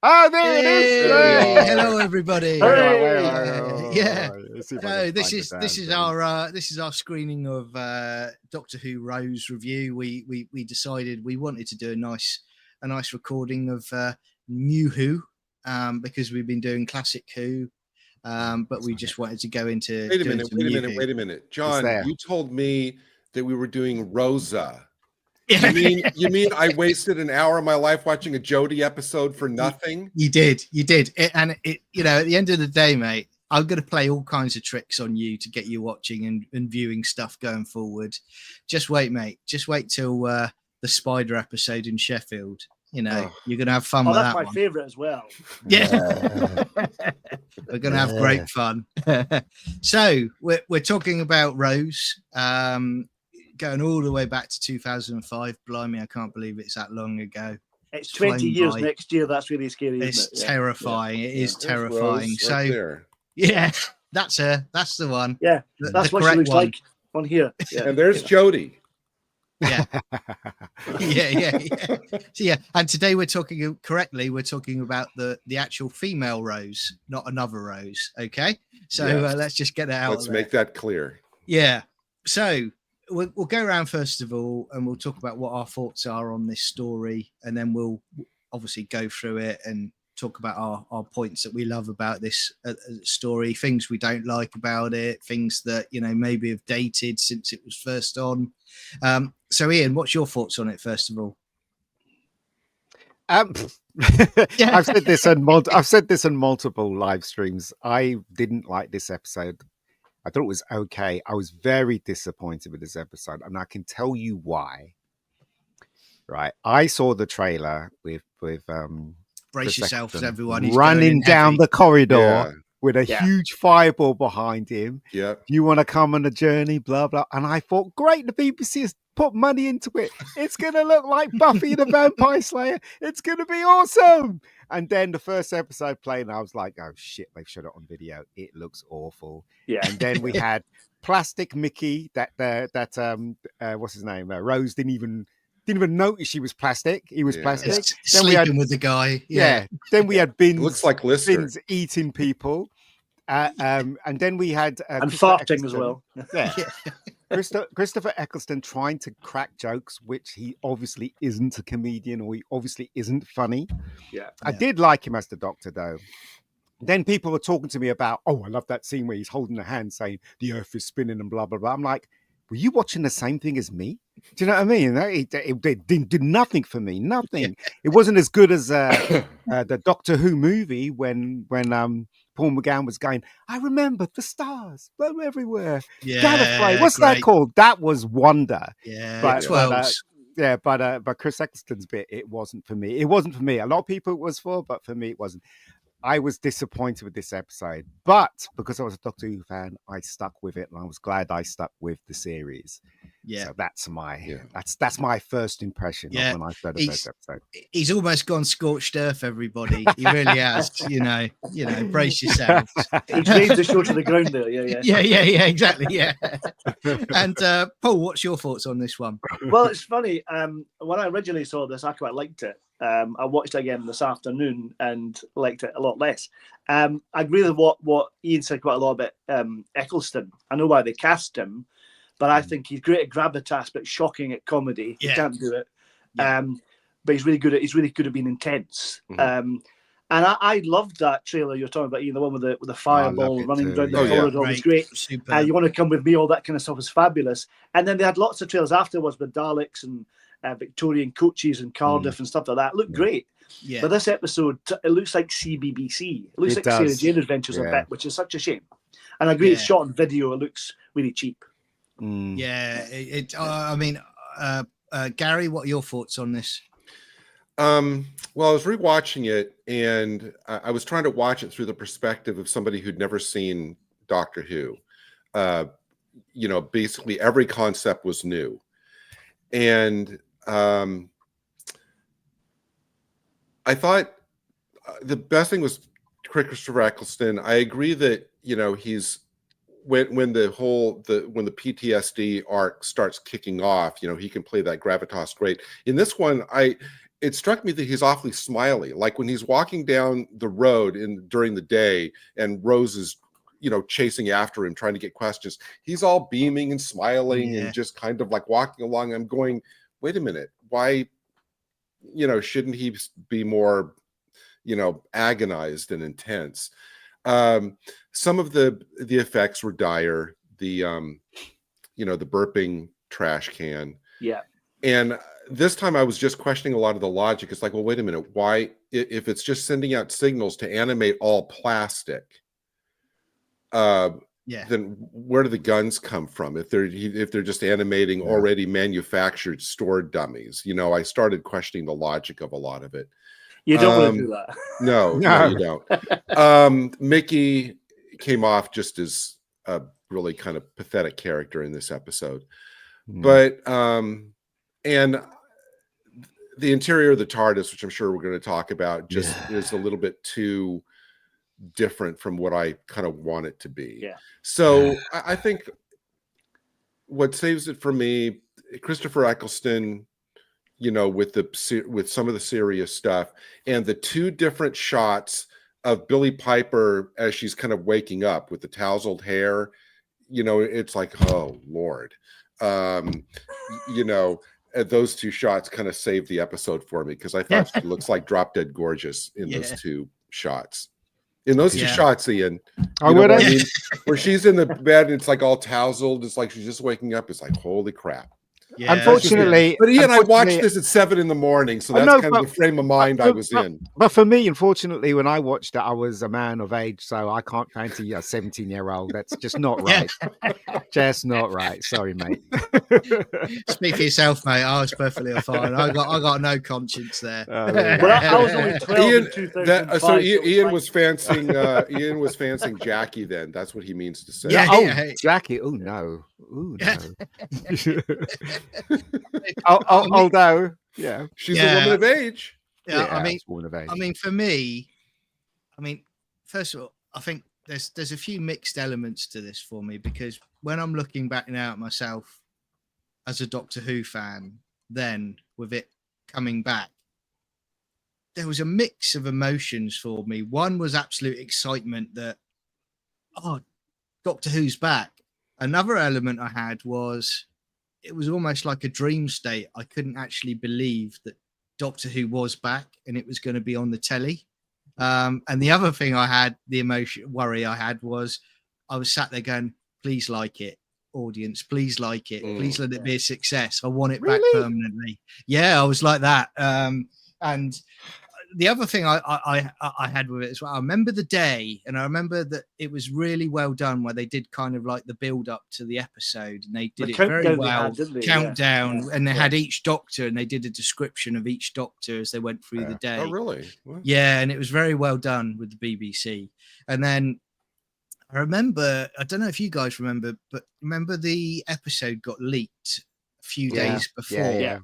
Oh, there it is. Hey, hello, everybody. Yeah. Let's see if I So can this find is the this damn is thing. our screening of Doctor Who Rose review. We decided we wanted to do a nice recording of New Who, because we've been doing classic Who, but we just wanted to go into Wait a minute. John, there. you told me that we were doing Rosa. Yeah. You mean I wasted an hour of my life watching a Jodie episode for nothing? You did. And you know, at the end of the day, mate, I'm going to play all kinds of tricks on you to get you watching and viewing stuff going forward. Just wait, mate. Just wait till the Spider episode in Sheffield. You know, you're going to have fun with that's that my one. favorite as well. Yeah. We're going to have great fun. So we're talking about Rose, going all the way back to 2005. Blimey, I can't believe it's that long ago. It's 20 years by. Next year. That's really scary. It's isn't it? terrifying. It is terrifying. Rose So right there. yeah, that's her. That's the one. Yeah, that's what she looks one. like on here. Yeah. And there's Jodie. Yeah. yeah. So yeah, and today we're talking about the actual female Rose, not another Rose. Okay, so let's just get that out. Let's make that clear. Yeah. So we'll go around first of all, and we'll talk about what our thoughts are on this story, and then we'll obviously go through it and talk about our points that we love about this story, things we don't like about it, things that, you know, maybe have dated since it was first on. So Ian, what's your thoughts on it first of all? I've said this on multiple live streams. I didn't like this episode. I thought it was okay. I was very disappointed with this episode, and I can tell you why. Right, I saw the trailer with brace yourselves, everyone. He's running down the corridor with a huge fireball behind him. Yeah, you want to come on a journey, blah blah. And I thought, great, the BBC has put money into it. It's gonna look like Buffy the Vampire Slayer. It's gonna be awesome. And then the first episode played, and I was like, oh shit, they've shot it on video. It looks awful. Yeah. And then we had Plastic Mickey, that what's his name? Rose didn't even notice she was plastic. He was plastic. Then sleeping with the guy. Yeah. Then we had Bins. Looks like Lister. Bins eating people. And then we had and farting as well. Yeah. Christopher Eccleston trying to crack jokes, which he obviously isn't a comedian, or he obviously isn't funny. Yeah. I did like him as the Doctor, though. Then people were talking to me about, I love that scene where he's holding a hand saying the Earth is spinning and blah blah blah. I'm like, were you watching the same thing as me? Do you know what I mean? It didn't do nothing for me. Nothing. It wasn't as good as the Doctor Who movie when Paul McGann was going, I remember the stars were everywhere. Yeah. Gallifrey. What's that called? That was Wonder. Yeah. But Chris Eccleston's bit, it wasn't for me. It wasn't for me. A lot of people it was for, but for me it wasn't. I was disappointed with this episode, but because I was a Doctor Who fan, I stuck with it, and I was glad I stuck with the series. Yeah, so that's my first impression of when I heard the first episode. He's almost gone scorched earth, everybody. He really has. you know, brace yourselves. He changed the show to the ground there. Yeah, exactly. Yeah. And Paul, what's your thoughts on this one? Well, it's funny. When I originally saw this, I quite liked it. I watched it again this afternoon and liked it a lot less. I agree with what Ian said quite a lot about Eccleston. I know why they cast him, but I think he's great at gravitas, but shocking at comedy. He can't do it. But he's really good at being intense. Mm-hmm. And I loved that trailer you're talking about, Ian, the one with the fireball running down the corridor was great. You want to come with me? All that kind of stuff was fabulous. And then they had lots of trailers afterwards with Daleks and Victorian coaches and Cardiff and stuff like that. It looked great. Yeah. But this episode, it looks like CBBC. It looks like Sarah Jane Adventures a bit, which is such a shame. And I agree, it's shot on video. It looks really cheap. Yeah. I mean, Gary, what are your thoughts on this? Well, I was rewatching it, and I was trying to watch it through the perspective of somebody who'd never seen Doctor Who. Basically every concept was new. And I thought the best thing was Christopher Eccleston. I agree that, he's when the PTSD arc starts kicking off, he can play that gravitas great. In this one, it struck me that he's awfully smiley. Like when he's walking down the road during the day and Rose is, chasing after him, trying to get questions. He's all beaming and smiling and just kind of like walking along. I'm going, wait a minute, why, shouldn't he be more, agonized and intense? Some of the effects were dire. The, the burping trash can. Yeah. And this time I was just questioning a lot of the logic. It's like, well, wait a minute. Why, if it's just sending out signals to animate all plastic, then where do the guns come from? If they're just animating already manufactured stored dummies, I started questioning the logic of a lot of it. You don't want to do that. No, you don't. Mickey came off just as a really kind of pathetic character in this episode, but and the interior of the TARDIS, which I'm sure we're going to talk about, just is a little bit too different from what I kind of want it to be. Yeah. So I think what saves it for me, Christopher Eccleston, with some of the serious stuff, and the two different shots of Billie Piper as she's kind of waking up with the tousled hair. It's like, oh Lord. Those two shots kind of saved the episode for me because I thought she looks like drop dead gorgeous in those two shots. In those two shots, Ian, where she's in the bed and it's like all tousled, it's like she's just waking up. It's like, holy crap. Yeah. Unfortunately, but Ian, I watched this at 7 a.m, so that's kind of the frame of mind I was in. But for me, unfortunately, when I watched it, I was a man of age, so I can't fancy a 17-year-old. That's just not right. Just not right. Sorry, mate. Speak for yourself, mate. I was perfectly fine. I got no conscience there. Well, I was only 12 in 2005. So Ian was fancying Jackie. Then that's what he means to say. Jackie. Oh no. Ooh, no. Although, she's a woman of age. Woman of age. I mean, for me, first of all, I think there's a few mixed elements to this for me because when I'm looking back now at myself as a Doctor Who fan, then with it coming back, there was a mix of emotions for me. One was absolute excitement that, Doctor Who's back. Another element I had was it was almost like a dream state. I couldn't actually believe that Doctor Who was back and it was going to be on the telly. And the other thing I had, the worry I had was I was sat there going, please like it, audience, please like it. Please let it be a success. I want it back permanently. Yeah, I was like that. And the other thing I had with it as well, I remember the day, and I remember that it was really well done where they did kind of like the build up to the episode, and they did it very well. Countdown, and they had each Doctor, and they did a description of each Doctor as they went through the day. Oh, really? What? Yeah, and it was very well done with the BBC. And then I remember, I don't know if you guys remember, but remember the episode got leaked a few days before,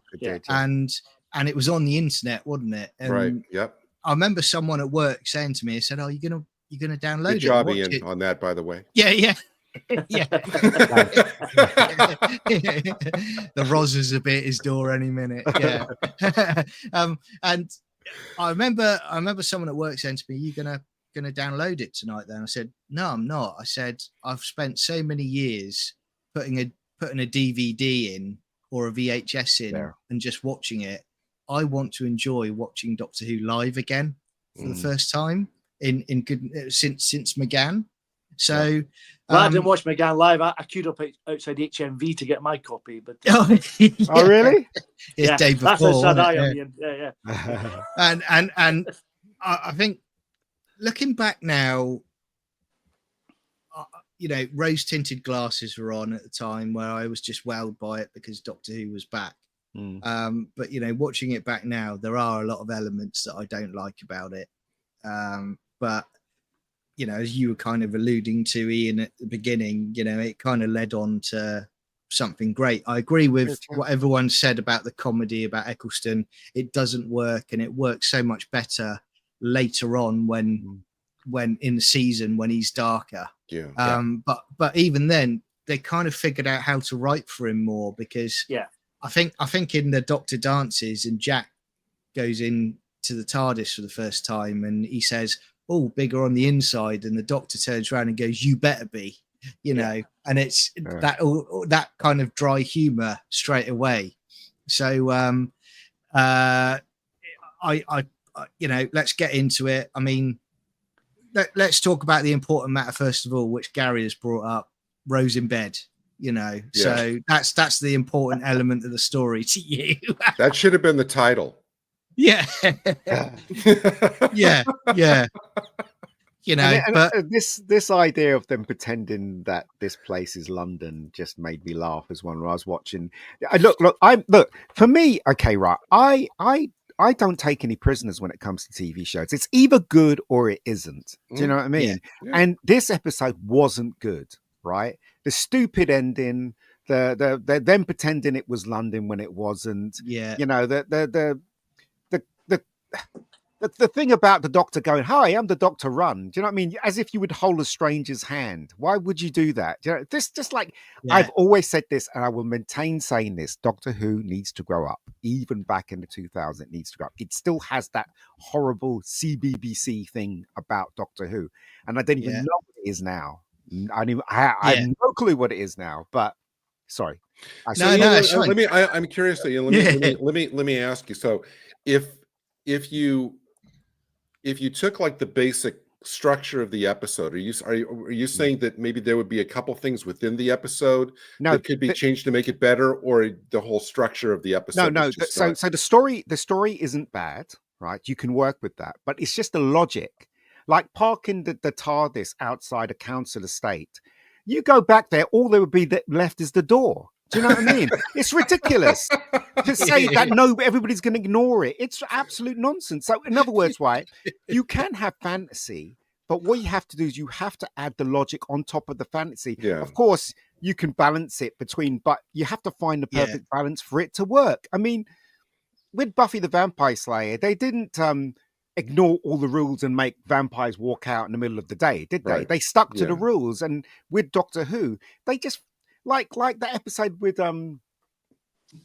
and it was on the internet, wasn't it? And right. Yep. I remember someone at work saying to me, "I said, oh, you're gonna download Good job, Ian, on that, by the way." Yeah. The Roz is a bit his door any minute. Yeah. And I remember someone at work saying to me, "You gonna download it tonight?" Then I said, "No, I'm not." I said, "I've spent so many years putting a DVD in or a VHS in and just watching it. I want to enjoy watching Doctor Who live again for the first time in since McGann." So I didn't watch McGann live. I queued up outside HMV to get my copy. But oh really? It's day before. That's how sad I am. Yeah. And I think looking back now, rose tinted glasses were on at the time where I was just wowed by it because Doctor Who was back. But watching it back now, there are a lot of elements that I don't like about it. But as you were kind of alluding to, Ian, at the beginning, it kind of led on to something great. I agree with what everyone said about the comedy about Eccleston. It doesn't work, and it works so much better later on when in the season when he's darker. But even then, they kind of figured out how to write for him more because I think in the Doctor dances and Jack goes in to the TARDIS for the first time, and he says, "Oh, bigger on the inside," and the Doctor turns around and goes, "You better be," you know, and it's that kind of dry humor straight away. So I you know, let's get into it. I mean, let's talk about the important matter first of all, which Gary has brought up. Rose in bed, you know. So that's the important element of the story to you. That should have been the title. Yeah. yeah. You know, but this idea of them pretending that this place is London just made me laugh as one when I was watching. Look, for me, okay, right. I don't take any prisoners when it comes to TV shows. It's either good or it isn't. Do you know what I mean? Yeah. And this episode wasn't good, right? The stupid ending, the them pretending it was London when it wasn't. Yeah. You know, the thing about the Doctor going, "Hi, I'm the Doctor, run." Do you know what I mean? As if you would hold a stranger's hand. Why would you do that? Do you know, this just like I've always said this, and I will maintain saying this: Doctor Who needs to grow up. Even back in the 2000s, it needs to grow up. It still has that horrible CBBC thing about Doctor Who, and I don't even know what it is now. I have no clue what it is now. But sorry, I'm curious. Let me ask you. So, if you took like the basic structure of the episode, are you saying that maybe there would be a couple things within the episode that could be changed to make it better, or the whole structure of the episode? No. So the story isn't bad, right? You can work with that, but it's just the logic. Like parking the TARDIS outside a council estate. You go back there, all there would be left is the door. Do you know what I mean? It's ridiculous to say that everybody's going to ignore it. It's absolute nonsense. So in other words, right, you can have fantasy, but what you have to do is you have to add the logic on top of the fantasy. Yeah. Of course, you can balance it but you have to find the perfect balance for it to work. I mean, with Buffy the Vampire Slayer, they didn't ignore all the rules and make vampires walk out in the middle of the day, did they? Right. They stuck to the rules. And with Doctor Who, they just like that episode with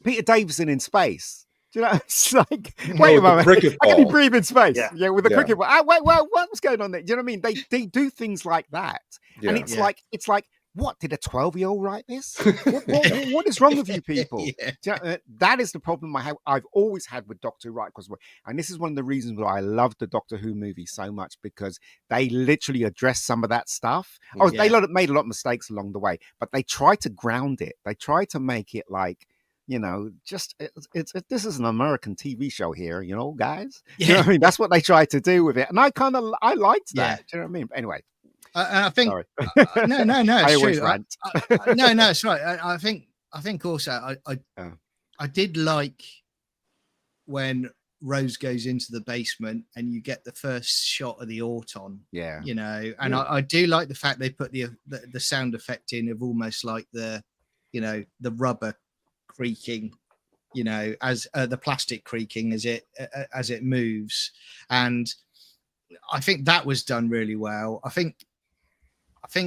Peter Davison in space. Do you know? It's like, wait a moment, how can he breathe in space? Yeah, with the cricket ball. Wait, what's going on there? Do you know what I mean? They do things like that, and it's like. What, did a 12-year-old write this? What is wrong with you people? That is the problem I've always had with Doctor Who, right? And this is one of the reasons why I love the Doctor Who movie so much, because they literally address some of that stuff. They made a lot of mistakes along the way, but they try to ground it. They try to make it like, you know, just this is an American TV show here, you know, guys. You know what I mean? That's what they try to do with it, and I liked that. Do you know what I mean? But anyway. I think no, I it's always true. Rant. No, it's right. I think also I did like when Rose goes into the basement and you get the first shot of the Auton. Yeah, you know, and I do like the fact they put the sound effect in of almost like the rubber creaking, you know, as the plastic creaking as it moves, and I think that was done really well. I think I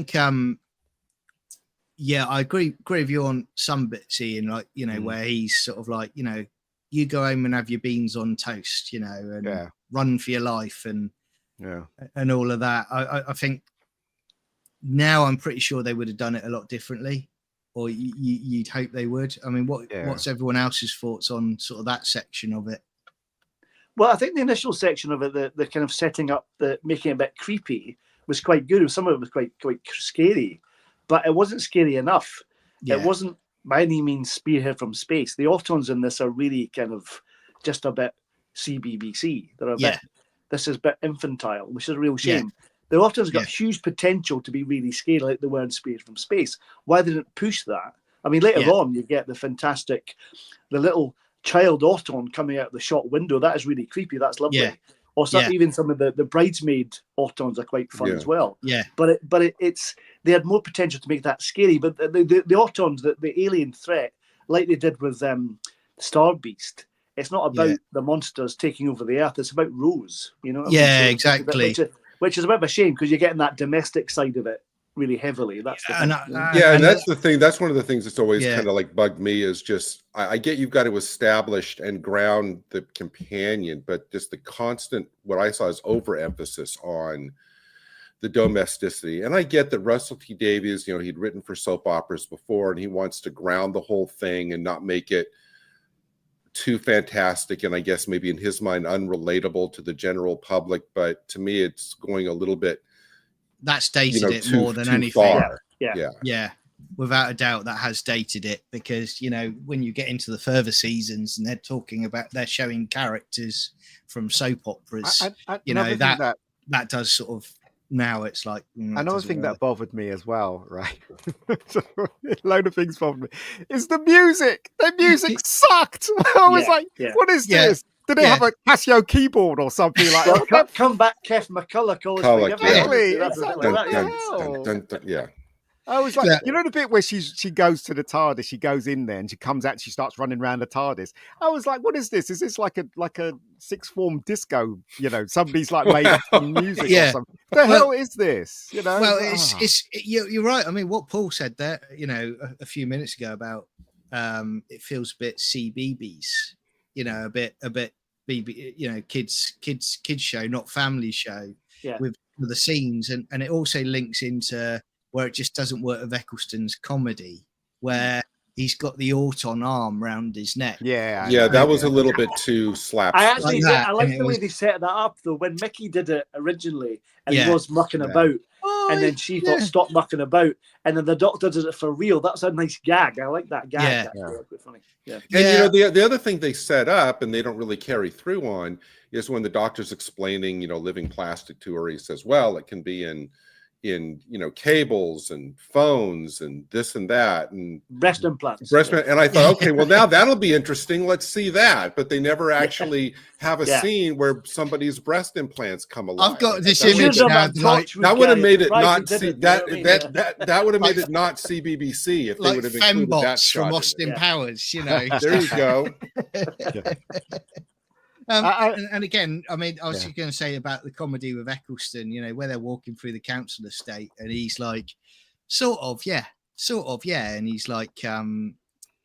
agree with you on some bits, Ian, like, you know, where he's sort of like, you know, you go home and have your beans on toast, you know, and run for your life and all of that. I think now I'm pretty sure they would have done it a lot differently, or you'd hope they would. I mean, what's everyone else's thoughts on sort of that section of it? Well, I think the initial section of it, the kind of setting up, making it a bit creepy, was quite good. Some of it was quite scary, but it wasn't scary enough. Yeah. It wasn't by any means spearhead from space. The Autons in this are really kind of just a bit CBBC. They're a bit. This is a bit infantile, which is a real shame. Yeah. The Autons got huge potential to be really scary, like the word "spearhead from space." Why they didn't push that? I mean, later on, you get the little child Auton coming out the shop window. That is really creepy. That's lovely. Yeah. Or even some of the bridesmaid Autons are quite fun as well. Yeah. But it's they had more potential to make that scary. But the Autons, the alien threat, like they did with Star Beast, it's not about the monsters taking over the Earth. It's about Rose. You know. What I mean? So exactly. Which is a bit of a shame, because you're getting that domestic side of it really heavily. That's the and, thing. and that's the thing. That's one of the things that's always Yeah. kind of like bugged me is just I get you've got to establish and ground the companion, but just the constant what I saw is overemphasis on the domesticity. And I get that Russell T Davies, you know, he'd written for soap operas before, and he wants to ground the whole thing and not make it too fantastic, and I guess maybe in his mind unrelatable to the general public. But to me, it's going a little bit. That's dated it too, more than too anything. Far. Yeah. Without a doubt, that has dated it, because you know when you get into the further seasons and they're showing characters from soap operas, you know that does sort of. Now it's like another thing that bothered me as well, right? A load of things bothered me. Is the music? The music sucked. I was like, "What is this? Did they have a Casio keyboard or something like that?" Well, come back, Kev McCulloch. Yeah. I was like, you know the bit where she goes to the TARDIS, she goes in there and she comes out, she starts running around the TARDIS. I was like, what is this? Is this like a sixth form disco? You know, somebody's like made up some music or something. What the hell is this? You know? Well, you're right. I mean, what Paul said there, you know, a few minutes ago about it feels a bit CBeebies, you know, a bit BB, you know, kids show, not family show, with the scenes, and it also links into where it just doesn't work with Eccleston's comedy, where he's got the Auton arm round his neck. Yeah, that was a little bit too slapstick. I like the way they set that up, though. When Mickey did it originally, and he was mucking about, and then she thought, stop mucking about, and then the Doctor did it for real. That's a nice gag. I like that gag. That's quite funny. Yeah. And you know, the other thing they set up, and they don't really carry through on, is when the Doctor's explaining, you know, living plastic to her, he says, well, it can be in you know, cables and phones and this and that and breast implants. And I thought, okay, well now that'll be interesting. Let's see that. But they never actually have a scene where somebody's breast implants come alive. I've got this image now. That would have made it not that would have made it not CBBC if they would have included that shot from Austin Powers. You know, there you go. And again, I mean, I was going to say about the comedy with Eccleston, you know, where they're walking through the council estate and he's like, sort of, yeah. And he's like,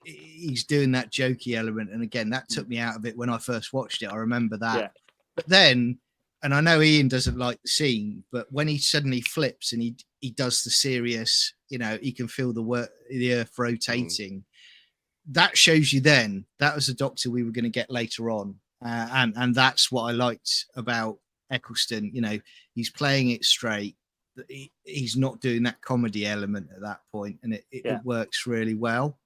he's doing that jokey element. And again, that took me out of it when I first watched it. I remember that. Yeah. But then, and I know Ian doesn't like the scene, but when he suddenly flips and he does the serious, you know, he can feel the earth rotating. That shows you then that was the Doctor we were going to get later on. And that's what I liked about Eccleston. You know, he's playing it straight. He's not doing that comedy element at that point, and it works really well.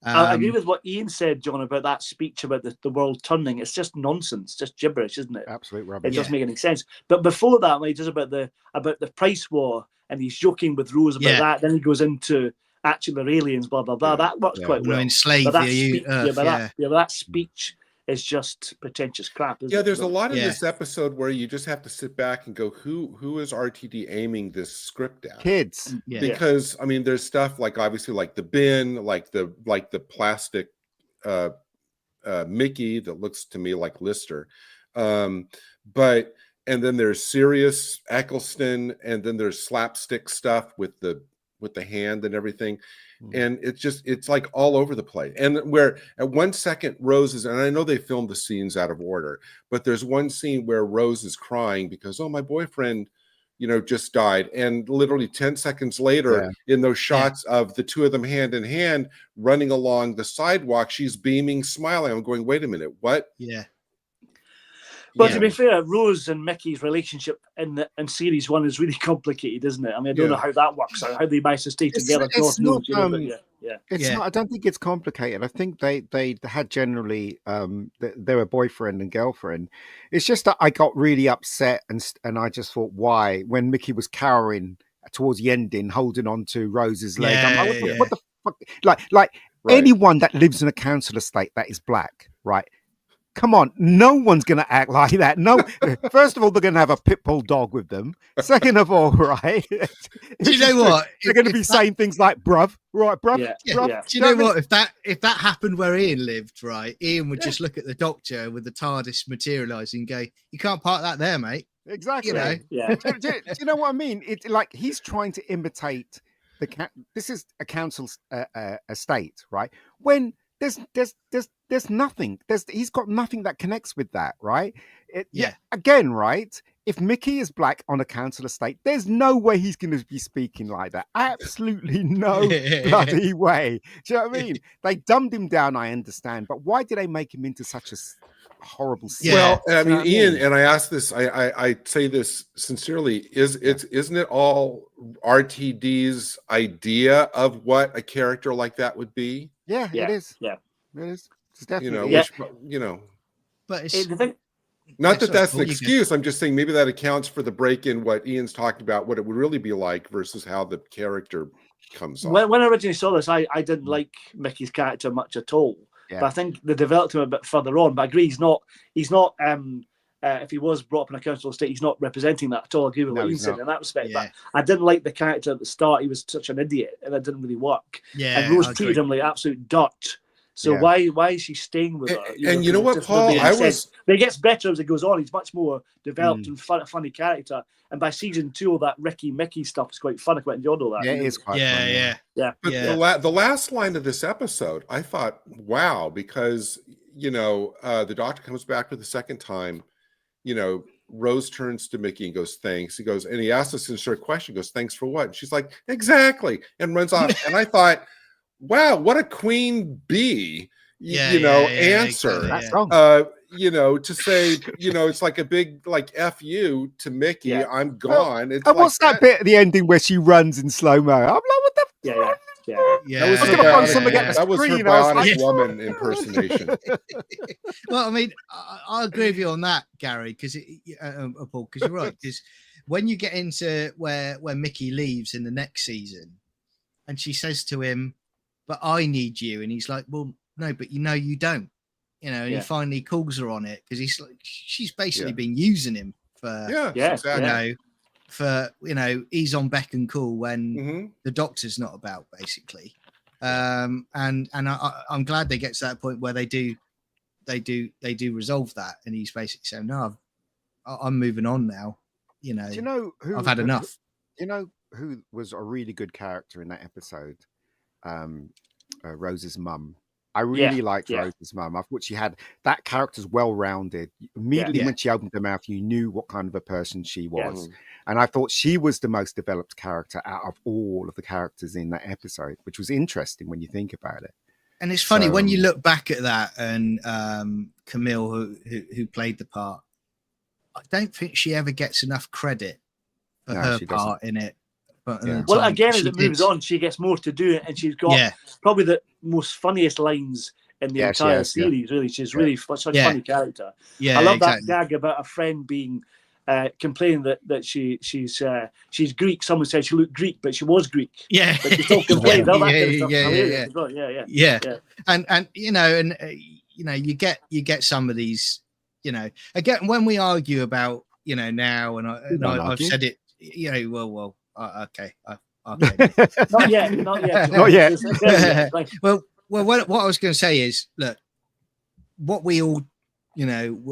I agree with what Ian said, John, about that speech about the world turning. It's just nonsense, just gibberish, isn't it? Absolute rubbish. It doesn't make any sense. But before that, when he does about the price war, and he's joking with Rose about that, then he goes into actually they're aliens, blah blah blah. That works quite well. Enslave that speech is just pretentious crap. There's a lot in this episode where you just have to sit back and go, who is RTD aiming this script at? Kids. Because I mean, there's stuff like obviously like the bin, like the plastic Mickey that looks to me like Lister. But and then there's serious Eccleston, and then there's slapstick stuff with the hand and everything. And it's like all over the place. And where at 1 second Rose is, and I know they filmed the scenes out of order, but there's one scene where Rose is crying because, my boyfriend, you know, just died. And literally 10 seconds later, in those shots of the two of them hand in hand running along the sidewalk, she's beaming, smiling. I'm going, wait a minute, what? Yeah. Well, to be fair, Rose and Mickey's relationship in series 1 is really complicated, isn't it? I mean, I don't know how that works out, how they manage to stay together. It's not, I don't think it's complicated. I think they had generally they were boyfriend and girlfriend. It's just that I got really upset and I just thought, why? When Mickey was cowering towards the ending, holding on to Rose's leg. I'm like, what the fuck? Like anyone that lives in a council estate that is black, right? come on, no one's going to act like that. No, first of all, they're going to have a pit bull dog with them. Second of all, right? Do you know what? They're going to be saying things like "bruv," right? "Bruv," bruv. Yeah. Do you know what? If that happened where Ian lived, right? Ian would just look at the Doctor with the TARDIS materialising and go, "You can't park that there, mate." Exactly. You know? Yeah. do you know what I mean? It's like he's trying to imitate this is a council's estate, right? When there's nothing. He's got nothing that connects with that, right? Again, right? If Mickey is black on a council estate, there's no way he's going to be speaking like that. Absolutely no bloody way. Do you know what I mean? They dumbed him down, I understand, but why did they make him into such a horrible scene? Well, I mean, Ian, and I ask this, I say this sincerely, isn't it all RTD's idea of what a character like that would be? Yeah, it is. Yeah, it is. It's definitely, but it's not that that's an excuse. I'm just saying maybe that accounts for the break in what Ian's talking about, what it would really be like versus how the character comes on. When I originally saw this, I didn't like Mickey's character much at all. Yeah. But I think they developed him a bit further on. But I agree, he's not. If he was brought up in a council estate, he's not representing that at all. I agree with what you said in that respect. Yeah. But I didn't like the character at the start. He was such an idiot, and it didn't really work. Yeah, and Rose treated him like absolute dirt. So why is she staying with her? And you know what, Paul? But it gets better as it goes on. He's much more developed and funny character. And by season 2, all that Mickey stuff is quite fun. I quite enjoyed all that. Yeah, it is quite fun. Yeah. But the last line of this episode, I thought, wow, because the Doctor comes back for the second time. Rose turns to Mickey and goes, "Thanks." He goes, and he asks us a sincere question. He goes, "Thanks for what?" And she's like, "Exactly," and runs off. And I thought, wow, what a queen bee, answer. That's wrong. To say, it's like a big F you to Mickey. Yeah. I'm gone. Well, and what's that bit at the ending where she runs in slow-mo? I'm like, what the fuck? That was her bionic woman impersonation. Well, I mean, I agree with you on that, Gary, because Paul, because you're right. Because when you get into where Mickey leaves in the next season, and she says to him, "But I need you," and he's like, "Well, no, but you don't." And he finally calls her on it because she's basically been using him for exactly. For he's on beck and call when the Doctor's not about, basically. And I'm glad they get to that point where they do resolve that, and he's basically saying, "No, I'm moving on now. Do you know who I've had enough." Who was a really good character in that episode? Rose's mum. I really liked Rose's mum. I thought she had that character's well-rounded. Immediately when she opened her mouth, you knew what kind of a person she was. And I thought she was the most developed character out of all of the characters in that episode, which was interesting when you think about it. And it's funny when you look back at that, and Camille, who played the part, I don't think she ever gets enough credit for her part in it. But well, again, as it moves on, she gets more to do, and she's got probably the most funniest lines in the entire series. Really, she's really such a funny character. I love that gag about a friend being complaining that she's Greek. Someone said she looked Greek, but she was Greek. Yeah, but she's still complaining. And you get some of these. Again, when we argue about now, and I've said it. Well. Okay. Not yet. Well, what I was going to say is, look, what we all,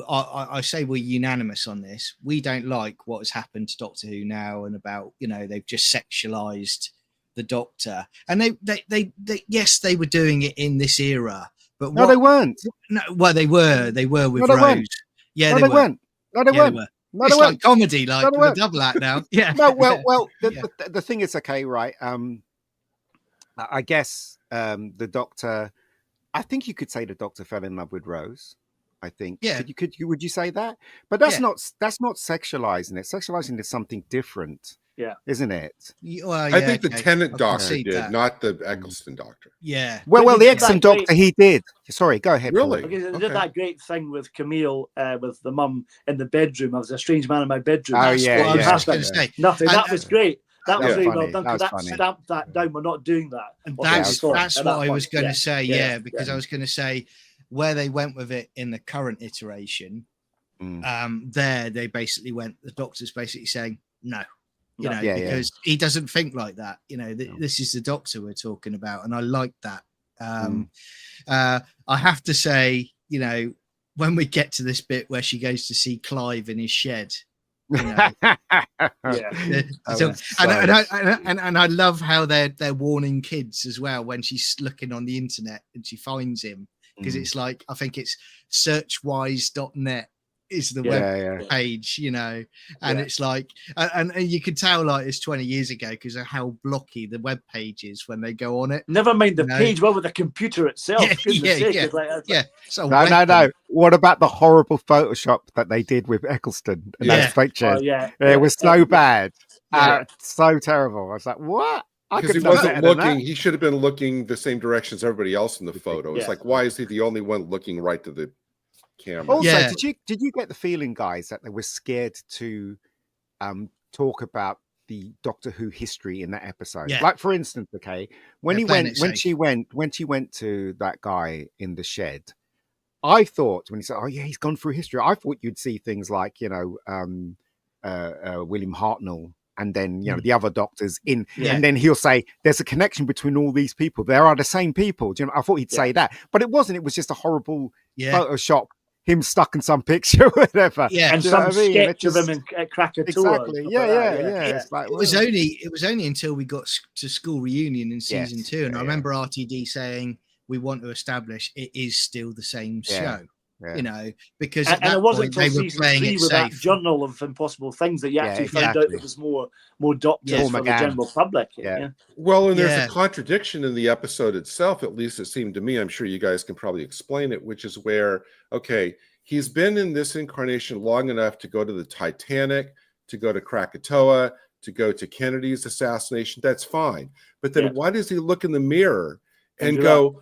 I say we're unanimous on this. We don't like what has happened to Doctor Who now, and about they've just sexualized the Doctor, and they yes, they were doing it in this era, but no, they weren't. No, well, they were with Rose. Yeah, they weren't. No, they weren't. No, it's like comedy, like with a double act now. Yeah. No, well, the thing is, okay, right. I guess the Doctor. I think you could say the Doctor fell in love with Rose. I think. Yeah. Would you say that? But that's not sexualizing it. Sexualizing is something different. Yeah. Isn't it? Well, I think the Tennant Doctor did, not the Eccleston Doctor. Yeah. Well, the Eccleston Doctor, he did. Sorry, go ahead. Really? Because they did that great thing with Camille, with the mum in the bedroom. I was a strange man in my bedroom. Oh, yeah. I was just going to say. Nothing. That was great. That was really well done. That stamped that down. We're not doing that. And that's what I was going to say. Yeah, because I was going to say, where they went with it in the current iteration, there they basically went, the Doctor's basically saying no, because he doesn't think like that. This is the Doctor we're talking about, and I like that. I have to say, when we get to this bit where she goes to see Clive in his shed, and I love how they're warning kids as well when she's looking on the internet and she finds him, because it's like, I think it's searchwise.net is the web page, and it's like, and you can tell like it's 20 years ago because of how blocky the web page is when they go on it. Never mind the page, well, with the computer itself. So no. What about the horrible Photoshop that they did with Eccleston and those pictures? It was so bad, so terrible. I was like, what? Because he wasn't looking. He should have been looking the same direction as everybody else in the photo. It's like, why is he the only one looking right to the camera? Also, did you get the feeling, guys, that they were scared to talk about the Doctor Who history in that episode? Like, for instance, when she went to that guy in the shed, I thought, when he said, "Oh yeah, he's gone through history," I thought you'd see things like William Hartnell, and then the other Doctors in, and then he'll say, "There's a connection between all these people. They are the same people." I thought he'd say that, but it wasn't. It was just a horrible Photoshop. Him stuck in some picture, whatever. And some sketch of him at Krakatoa. Exactly. It's like, it was only until we got to School Reunion in season 2, and I remember RTD saying, "We want to establish it is still the same show." Because and it wasn't until season 3 with that journal of impossible things that you actually found out it was more Doctors for the general public. Well, and there's a contradiction in the episode itself, at least it seemed to me. I'm sure you guys can probably explain it, which is where, he's been in this incarnation long enough to go to the Titanic, to go to Krakatoa, to go to Kennedy's assassination. That's fine. But then why does he look in the mirror and go,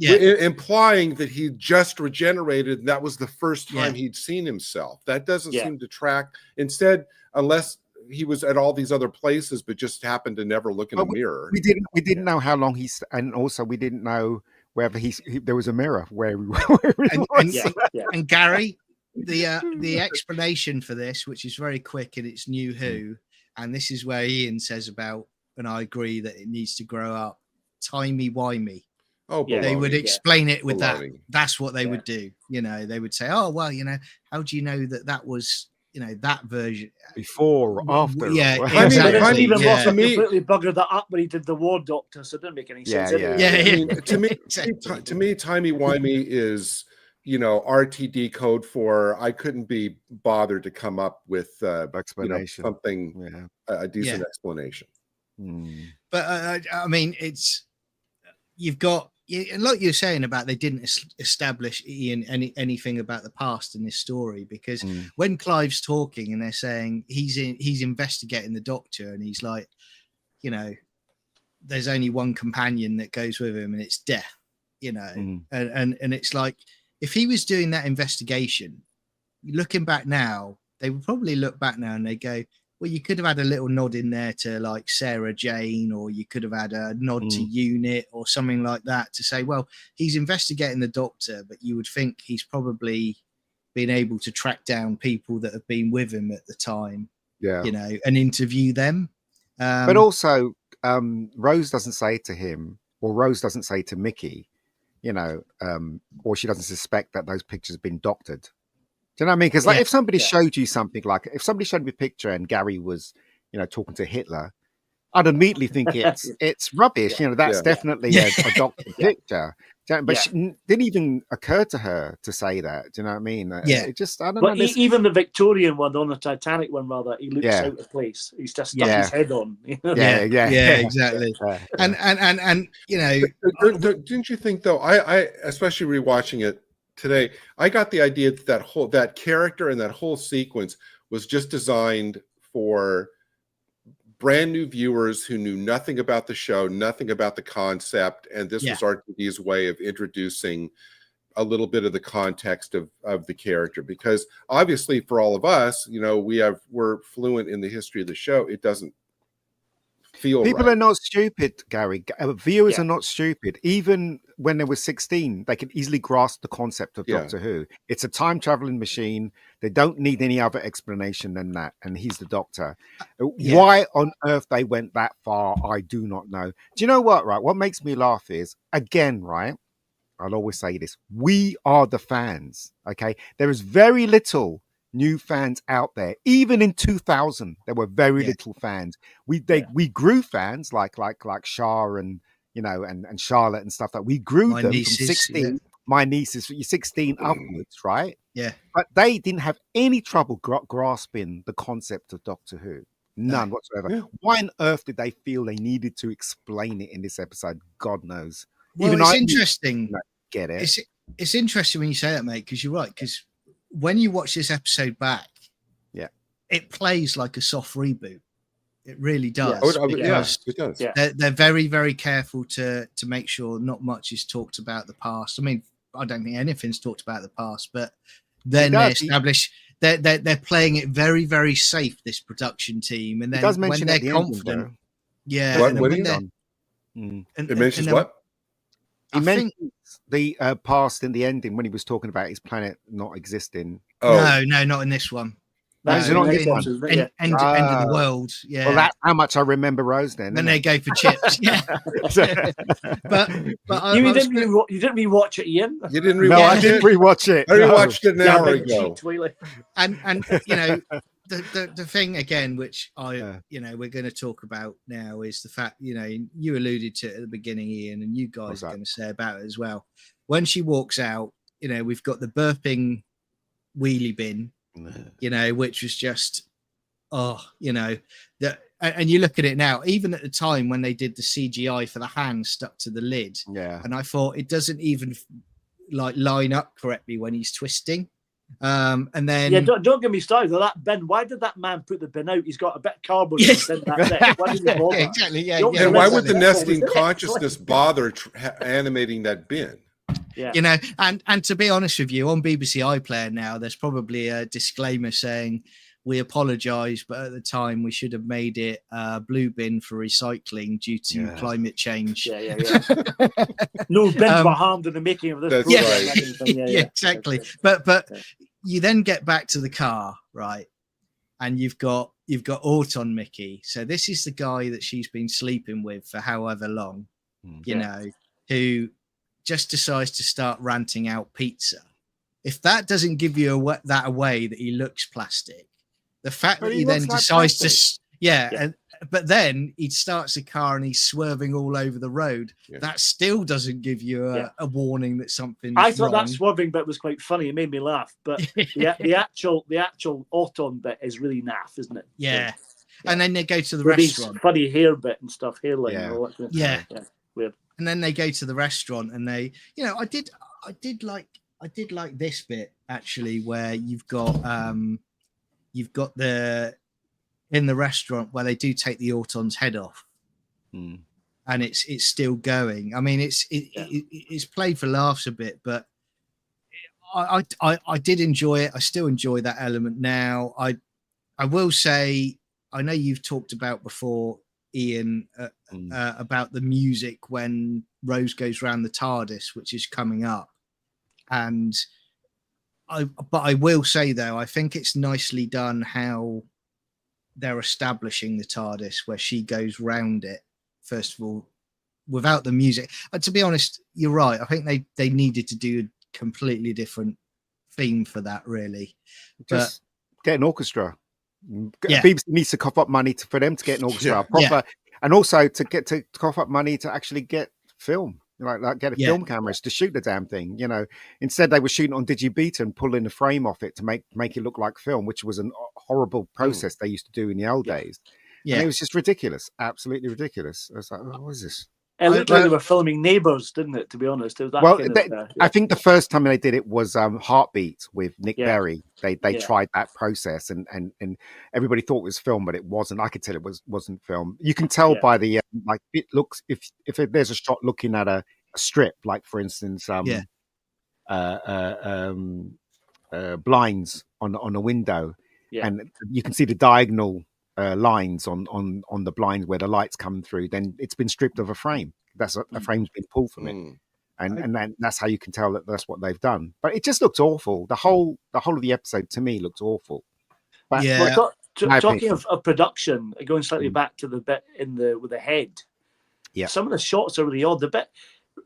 implying that he just regenerated, and that was the first time he'd seen himself? That doesn't seem to track. Instead, unless he was at all these other places but just happened to never look in a mirror. We didn't know how long and also we didn't know whether there was a mirror where we and Gary, the explanation for this, which is very quick and it's New Who, and this is where Ian says about, and I agree that it needs to grow up, timey-wimey. They would explain it with that. That's what they would do. They would say, "Oh, well, how do you know that was, that version before or after?" Exactly. I mean, even Ross completely buggered that up when he did the War Doctor, so it didn't make any sense. I mean, to me, timey-wimey is, RTD code for I couldn't be bothered to come up with explanation, something a decent explanation. But I mean, you've got, and like you're saying about, they didn't establish Ian anything about the past in this story, because when Clive's talking and they're saying he's investigating the Doctor, and he's like, there's only one companion that goes with him, and it's death, and it's like, if he was doing that investigation, looking back now, they would probably look back now and they go, well, you could have had a little nod in there to like Sarah Jane, or you could have had a nod to Unit or something like that to say, well, he's investigating the Doctor, but you would think he's probably been able to track down people that have been with him at the time, and interview them. But also, Rose doesn't say to him, or Rose doesn't say to Mickey, or she doesn't suspect that those pictures have been doctored. Do you know what I mean? Because like, if somebody showed you something, like if somebody showed me a picture and Gary was, talking to Hitler, I'd immediately think it's rubbish. That's definitely a doctored picture. But she didn't even occur to her to say that. Do you know what I mean? It just, I don't know. But even the Victorian one, on the Titanic one, rather, he looks out of place. He's just stuck his head on. Exactly. And didn't you think though? I especially rewatching it today, I got the idea that character and that whole sequence was just designed for brand new viewers who knew nothing about the show, nothing about the concept, and this was RTD's way of introducing a little bit of the context of the character. Because obviously, for all of us, we're fluent in the history of the show. It doesn't feel people right. Are not stupid, Gary. Viewers are not stupid. Even when they were 16, they could easily grasp the concept of Doctor Who. It's a time traveling machine. They don't need any other explanation than that. And he's the Doctor. Why on earth they went that far, I do not know. Do you know what, right? What makes me laugh is, again, right? I'll always say this. We are the fans, okay? There is very little new fans out there. Even in 2000, there were very little fans. We grew fans like Shah and and Charlotte and stuff. That we grew them from 16. My nieces, 16 upwards, right? Yeah. But they didn't have any trouble grasping the concept of Doctor Who. None whatsoever. Yeah. Why on earth did they feel they needed to explain it in this episode? God knows. Well, it's interesting. Get it? It's interesting when you say that, mate, because you're right. Because when you watch this episode back, it plays like a soft reboot. It really does. It does. Yeah. They're very, very careful to make sure not much is talked about the past. I mean, I don't think anything's talked about the past, but then they establish they're playing it very, very safe. This production team, and then when they're confident, it mentions what? He mentions the past in the ending when he was talking about his planet not existing. Oh. No, not in this one. That's not end of the world. Yeah. Well, that's how much I remember Rose then. Then they go for chips. Yeah. but you didn't rewatch it, Ian. You didn't rewatch it? No, I didn't rewatch it. I rewatched it an hour ago. And the thing again, which we're going to talk about now, is the fact you alluded to it at the beginning, Ian, and you guys are going to say about it as well. When she walks out, we've got the burping wheelie bin. Which was just, and you look at it now, even at the time when they did the CGI for the hand stuck to the lid. Yeah. And I thought it doesn't even line up correctly when he's twisting. And then don't get me started on that bin. Why did that man put the bin out? He's got a bit of cardboard in that. Why did he bother? Exactly. Yeah. And why would the nesting consciousness bother animating that bin? Yeah. And to be honest with you, on BBC iPlayer now, there's probably a disclaimer saying we apologize, but at the time we should have made it blue bin for recycling due to climate change. No bins were harmed in the making of this. That's right. Yeah, exactly. But you then get back to the car, right? And you've got Auton Mickey. So this is the guy that she's been sleeping with for however long, who just decides to start ranting out pizza. If that doesn't give you that away that he looks plastic, the fact that he then decides to, but then he starts the car and he's swerving all over the road. Yeah. That still doesn't give you a warning that something. I thought that swerving bit was quite funny. It made me laugh, but the actual Auton bit is really naff, isn't it? Yeah. And then they go to the restaurant. Funny hair bit and stuff, hairline. Yeah. Weird. And then they go to the restaurant and they, I did like this bit actually, where you've got in the restaurant where they do take the Auton's head off, and it's still going. I mean, it's played for laughs a bit, but I did enjoy it. I still enjoy that element now. I will say, I know you've talked about before, Ian, about the music when Rose goes round the TARDIS, which is coming up, but I will say though, I think it's nicely done how they're establishing the TARDIS, where she goes round it first of all without the music. To be honest, you're right. I think they needed to do a completely different theme for that, really. Just get an orchestra. BBC needs to cough up money for them to get an orchestra proper, and also to cough up money to actually get film, like get a film cameras to shoot the damn thing. Instead they were shooting on digibeta and pulling the frame off it to make it look like film, which was a horrible process they used to do in the old days. And it was just ridiculous, absolutely ridiculous. I was like, what is this? It looked like they were filming Neighbours, didn't it? To be honest, it was I think the first time they did it was Heartbeat with Nick Berry. They tried that process, and everybody thought it was film, but it wasn't. I could tell it wasn't film. You can tell by the it looks, if there's a shot looking at a strip, like for instance, blinds on a window, and you can see the diagonal lines on the blind where the light's come through, then it's been stripped of a frame. That's a frame's been pulled from it. and then that's how you can tell that that's what they've done. But it just looked awful. The whole of the episode to me looked awful. But well, talking of production, going slightly back to the bit with the head. Yeah, some of the shots are really odd. The bit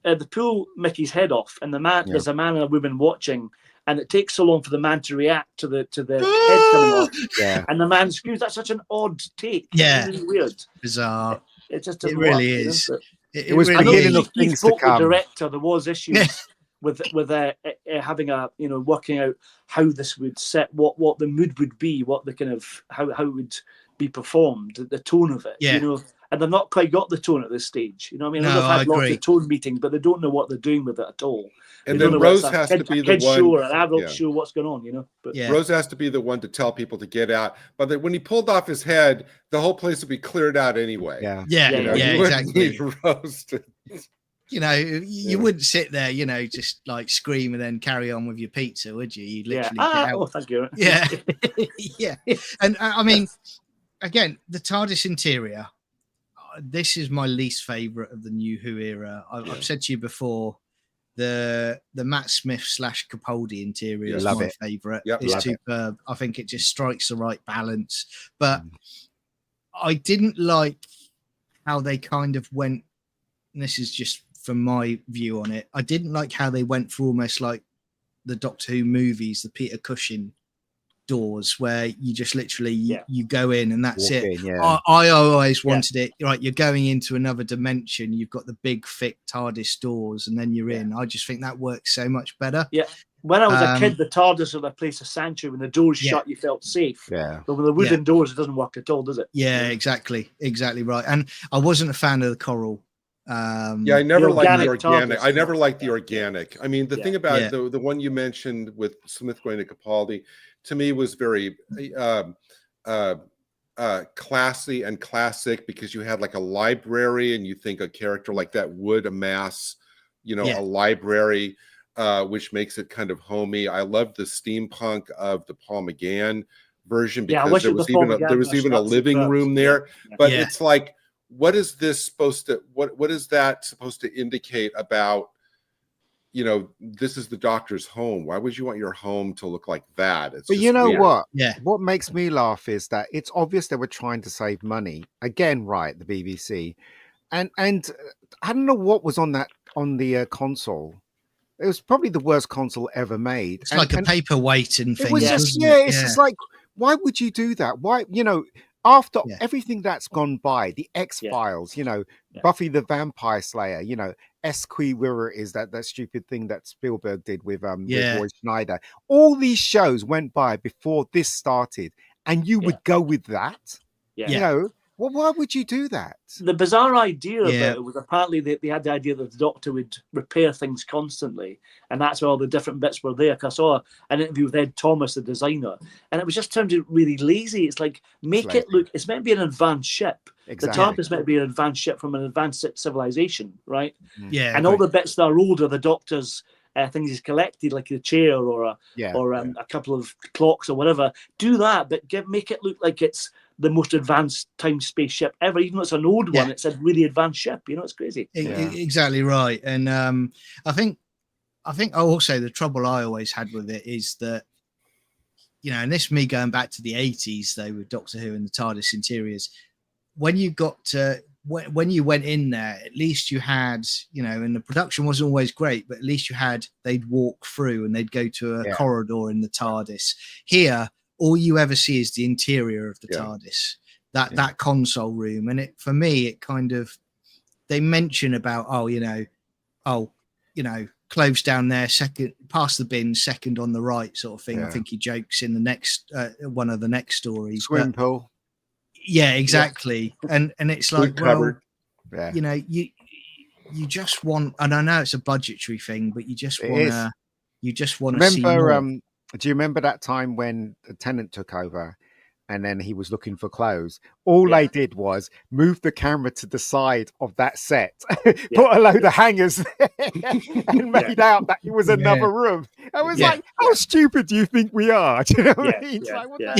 they pull Mickey's head off, and there's a man and a woman watching, and it takes so long for the man to react to the head coming off. Yeah, and the man screams. That's such an odd take. Yeah, it's really weird, bizarre. It just it really work, is. It was really beginning of things to come. The director, there was issues with having working out how this would set, what the mood would be, what the kind of how it would be performed, the tone of it. And they've not quite got the tone at this stage. You know what I mean? They've had lots of tone meetings, but they don't know what they're doing with it at all. And then Rose has to be the one. Show or an adult show, what's going on? But Rose has to be the one to tell people to get out. But when he pulled off his head, the whole place would be cleared out anyway. Exactly. Rose to... you wouldn't sit there, just like scream and then carry on with your pizza, would you? You'd literally get out. Oh, thank you. Yeah, yeah. And I mean, again, the TARDIS interior. This is my least favorite of the New Who era. I've said to you before, the Matt Smith / Capaldi interior is my favorite. It's superb. I think it just strikes the right balance. But I didn't like how they kind of went. And this is just from my view on it. I didn't like how they went for almost like the Doctor Who movies, the Peter Cushing doors, where you just literally you go in and that's it. I always wanted it right. You're going into another dimension. You've got the big thick TARDIS doors, and then you're in. I just think that works so much better. Yeah. When I was a kid, the TARDIS was a place of sanctuary. When the doors shut, you felt safe. Yeah. But with the wooden doors, it doesn't work at all, does it? Yeah, exactly right. And I wasn't a fan of the coral. I never liked the organic. I never liked the organic. I mean, the thing about the one you mentioned with Smith going to Capaldi, to me was very classy and classic, because you had like a library, and you think a character like that would amass, a library, which makes it kind of homey. I loved the steampunk of the Paul McGann version, because there was even a living room there. But it's like, what is this supposed to? What is that supposed to indicate about? This is the Doctor's home. Why would you want your home to look like that? But you know what? Yeah. What makes me laugh is that it's obvious they were trying to save money. Again, right, the BBC. And I don't know what was on the console. It was probably the worst console ever made. It's like a paperweight and things. It was just, it's just like, why would you do that? Why, after everything that's gone by, the X-Files, Buffy the Vampire Slayer, Esquire is that stupid thing that Spielberg did with Roy Schneider. All these shows went by before this started, and you would go with that. Well, why would you do that? The bizarre idea about it was apparently they had the idea that the Doctor would repair things constantly, and that's why all the different bits were there. Because I saw an interview with Ed Thomas, the designer, and it was just turned out really lazy. It's like, it look, it's meant to be an advanced ship. Exactly. The TARDIS meant to be an advanced ship from an advanced civilization, right? Yeah. And all the bits that are older, the Doctor's things he's collected, like the chair or a couple of clocks or whatever, do that, but make it look like it's the most advanced time space ship ever. Even though it's an old one, it's a really advanced ship. It's crazy. Exactly right. And I think also the trouble I always had with it is that, and this me going back to the 80s though with Doctor Who and the TARDIS interiors, when you got to when you went in there, at least you had, and the production wasn't always great, but at least they'd walk through and they'd go to a corridor in the TARDIS. Here, all you ever see is the interior of the TARDIS, that console room. And for me, it kind of, they mention about, clothes down there, second, past the bin, second on the right sort of thing. I think he jokes in the next, one of the next stories. Swim pool. Yeah, exactly. And it's like, you just want, and I know it's a budgetary thing, but you just want to see more. Do you remember that time when the Tennant took over and then he was looking for clothes? All they did was move the camera to the side of that set, put a load of hangers there, and made out that it was another room. I was like, how stupid do you think we are? Do you know what I mean? It's like, what the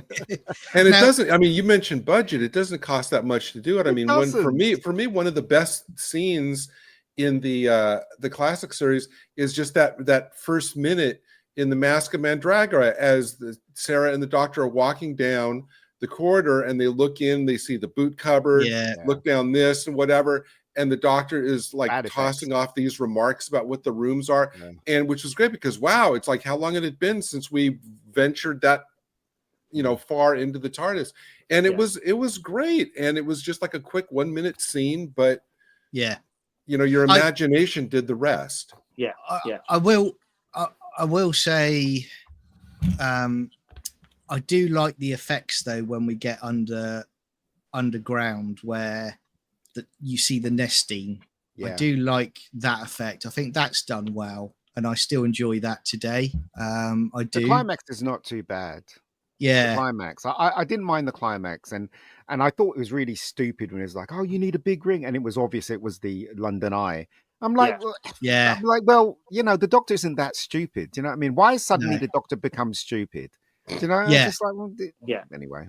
hell? And it doesn't, I mean, you mentioned budget. It doesn't cost that much to do it. I mean, for me, one of the best scenes in the classic series is just that first minute in the Mask of Mandragora, as Sarah and the Doctor are walking down the corridor and they look in, they see the boot cupboard, look down this and whatever, and the Doctor is like tossing off these remarks about what the rooms are, and which was great because wow, it's like how long had it been since we ventured that far into the TARDIS, and it was great, and it was just like a quick 1 minute scene, but your imagination did the rest. I will say, I do like the effects though when we get underground where you see the nesting. I do like that effect. I think that's done well, and I still enjoy that today. I do. The climax is not too bad. Yeah, the climax. I didn't mind the climax, and I thought it was really stupid when it was like, "Oh, you need a big ring," and it was obvious it was the London Eye. I'm like, I'm like, well, the Doctor isn't that stupid. Do you know what I mean? Why suddenly the Doctor becomes stupid? Do you know? Yeah. Just like, well, anyway.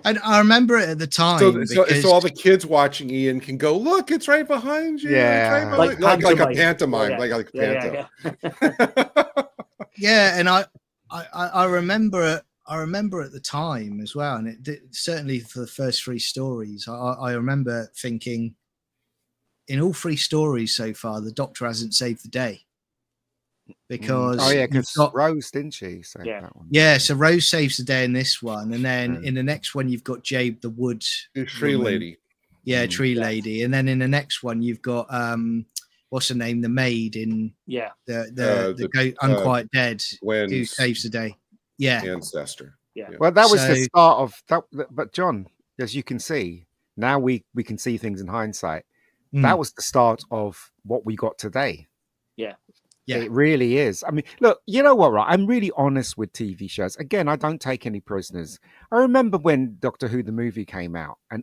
And I remember it at the time. So all the kids watching Ian can go, look, it's right behind you. Yeah. Like a pantomime. Like a pantomime. And I remember it. I remember at the time as well, and certainly for the first 3 stories, I remember thinking, in all 3 stories so far, the Doctor hasn't saved the day. Because because Rose, didn't she? That one. So Rose saves the day in this one, and then in the next one you've got Jabe the Wood Tree Lady. Tree Lady, and then in the next one you've got what's her name, the maid in the Unquiet Dead, who saves the day. Ancestor. Well, that was the start of that. But John, as you can see, now we can see things in hindsight. That was the start of what we got today. Yeah, it really is. I mean, look, you know what, right? I'm really honest with TV shows. Again, I don't take any prisoners. I remember when Doctor Who, the movie, came out, and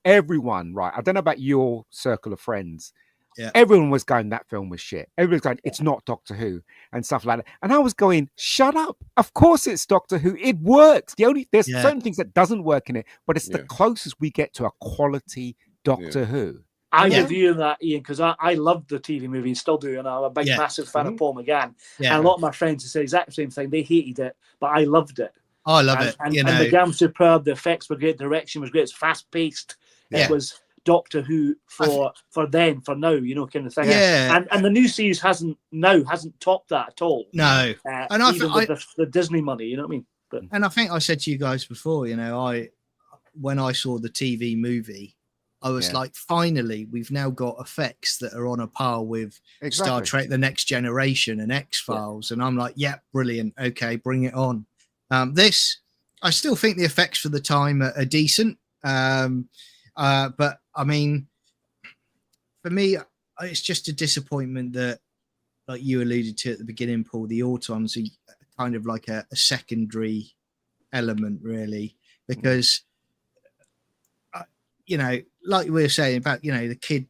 everyone, right? I don't know about your circle of friends. Yeah. Everyone was going, that film was shit. Everyone's going, it's not Doctor Who, and stuff like that. And I was going, shut up. Of course it's Doctor Who. It works. There's certain things that doesn't work in it, but it's the closest we get to a quality Doctor Who. I'm with you on that, Ian, because I loved the TV movie and still do, and I'm a big, massive fan of Paul McGann. And a lot of my friends say the exact same thing. They hated it, but I loved it. Oh, I love it. And McGann was superb. The effects were great. Direction was great. It's fast-paced. It was Doctor Who for now, kind of thing. Yeah. And the new series hasn't topped that at all. No. And with the Disney money, you know what I mean? But, and I think I said to you guys before, when I saw the TV movie, I was like, finally, we've now got effects that are on a par with Star Trek The Next Generation and X-Files. And I'm like, brilliant. Okay, bring it on. I still think the effects for the time are decent. But, I mean, for me, it's just a disappointment that, like you alluded to at the beginning, Paul, the Autons are kind of like a secondary element, really, because... like we were saying about, the kid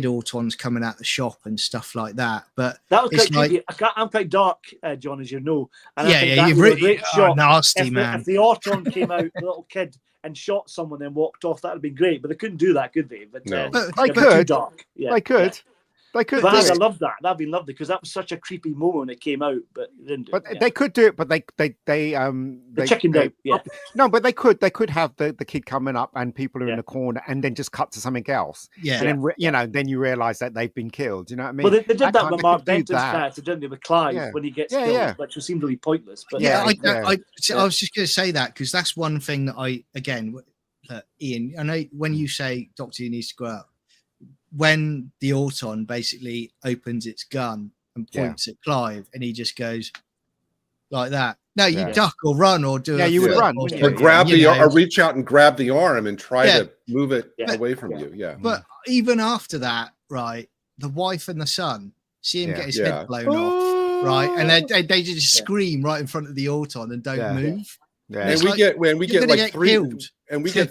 Autons coming out the shop and stuff like that. But that was quite I'm quite dark, John, as you know. And I think you've really great shot. Nasty, man. If the Auton came out, the little kid, and shot someone and walked off, that would have been great. But they couldn't do that, could they? But they could. Too dark. They could. Yeah. They could. But I love that. That'd be lovely because that was such a creepy moment when it came out, but they didn't do it. But they could do it. But they chickened out. Yeah. No, but they could have the kid coming up and people are in the corner and then just cut to something else. Yeah. And then then you realise that they've been killed. You know what I mean? Well, they did that with Mark Benton's character, didn't they? With Clive when he gets killed, which seemed really pointless. But I was just going to say that because that's one thing that Ian, I know when you say Doctor Who needs to grow up. When the Auton basically opens its gun and points at Clive, and he just goes like that. No, you duck or run or do. Yeah, you would run, or grab or reach out and grab the arm and try to move it away from you. Yeah. But even after that, right, the wife and the son see him get his head blown off, right, and they just scream right in front of the Auton and don't move. Yeah. And we get like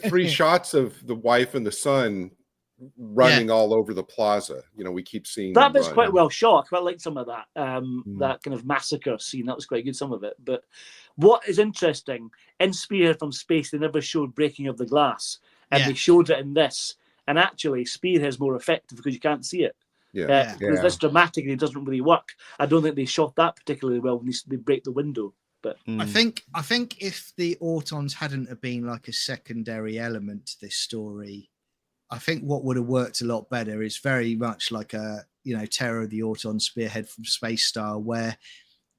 three shots of the wife and the son running all over the plaza. We keep seeing that bit's quite well shot. I quite like some of that that kind of massacre scene. That was quite good, some of it. But what is interesting, in Spearhead from Space they never showed breaking of the glass, and they showed it in this, and actually Spearhead is more effective because you can't see it. Because this dramatically doesn't really work. I don't think they shot that particularly well when they break the window. But I think if the Autons hadn't have been like a secondary element to this story, I think what would have worked a lot better is very much like a Terror of the Autons Spearhead from Space style, where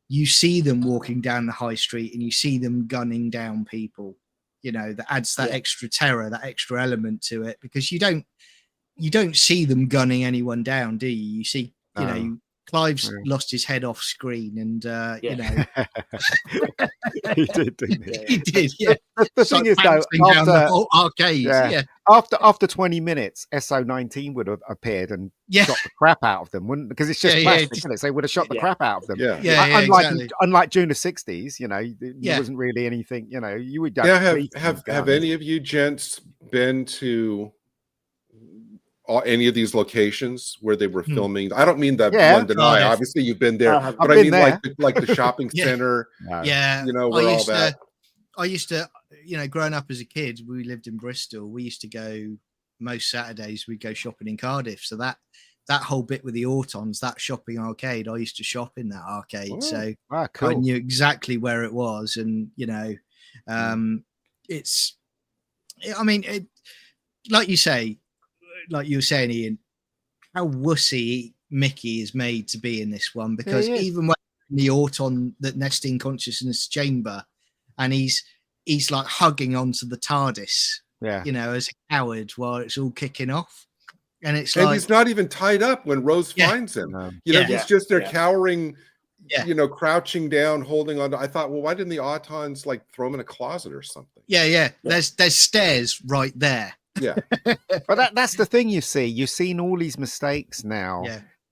you see them walking down the high street and you see them gunning down people. That adds that extra terror, that extra element to it, because you don't see them gunning anyone down, do you? You see, Clive's lost his head off screen, and he did, didn't he? He did. Yeah. The thing is, though, after the whole arcade, after 20 minutes, SO19 would have appeared and shot the crap out of them, wouldn't? Because it's just plastic, isn't it? So they would have shot the crap out of them. Unlike June of 60s, there wasn't really anything. You would have any of you gents been to any of these locations where they were filming? I don't mean the London Eye. Obviously, you've been there, but I mean like the shopping center. Where all that. I used to, growing up as a kid, we lived in Bristol. We used to go most Saturdays. We'd go shopping in Cardiff. So that whole bit with the Autons, that shopping arcade, I used to shop in that arcade. Ooh, so cool. I knew exactly where it was, and it's. I mean, like you say. Like you were saying, Ian, how wussy Mickey is made to be in this one, because even when the Auton, that nesting consciousness chamber, and he's like hugging onto the TARDIS, as a coward while it's all kicking off, and he's not even tied up when Rose finds him. He's just there cowering, crouching down, holding on to. I thought, well, why didn't the Autons like throw him in a closet or something? There's stairs right there. But that's the thing, you see. You've seen all these mistakes now.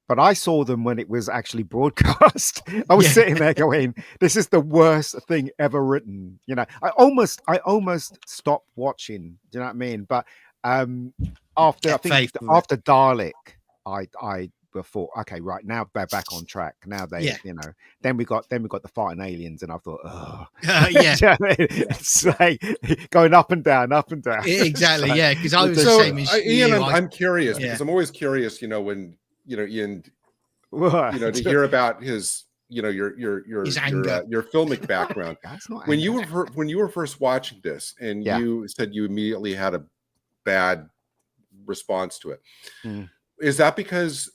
But I saw them when it was actually broadcast. I was sitting there going, "This is the worst thing ever written." I almost stopped watching. Do you know what I mean? But after Dalek, I thought, okay, right, now they're back on track. Now they, then we got the fighting aliens, and I thought, it's like going up and down. Exactly, because I was the same as Ian. I'm curious because I'm always curious, when Ian, to hear about his, your filmic background. When you were first watching this, and you said you immediately had a bad response to it, is that because?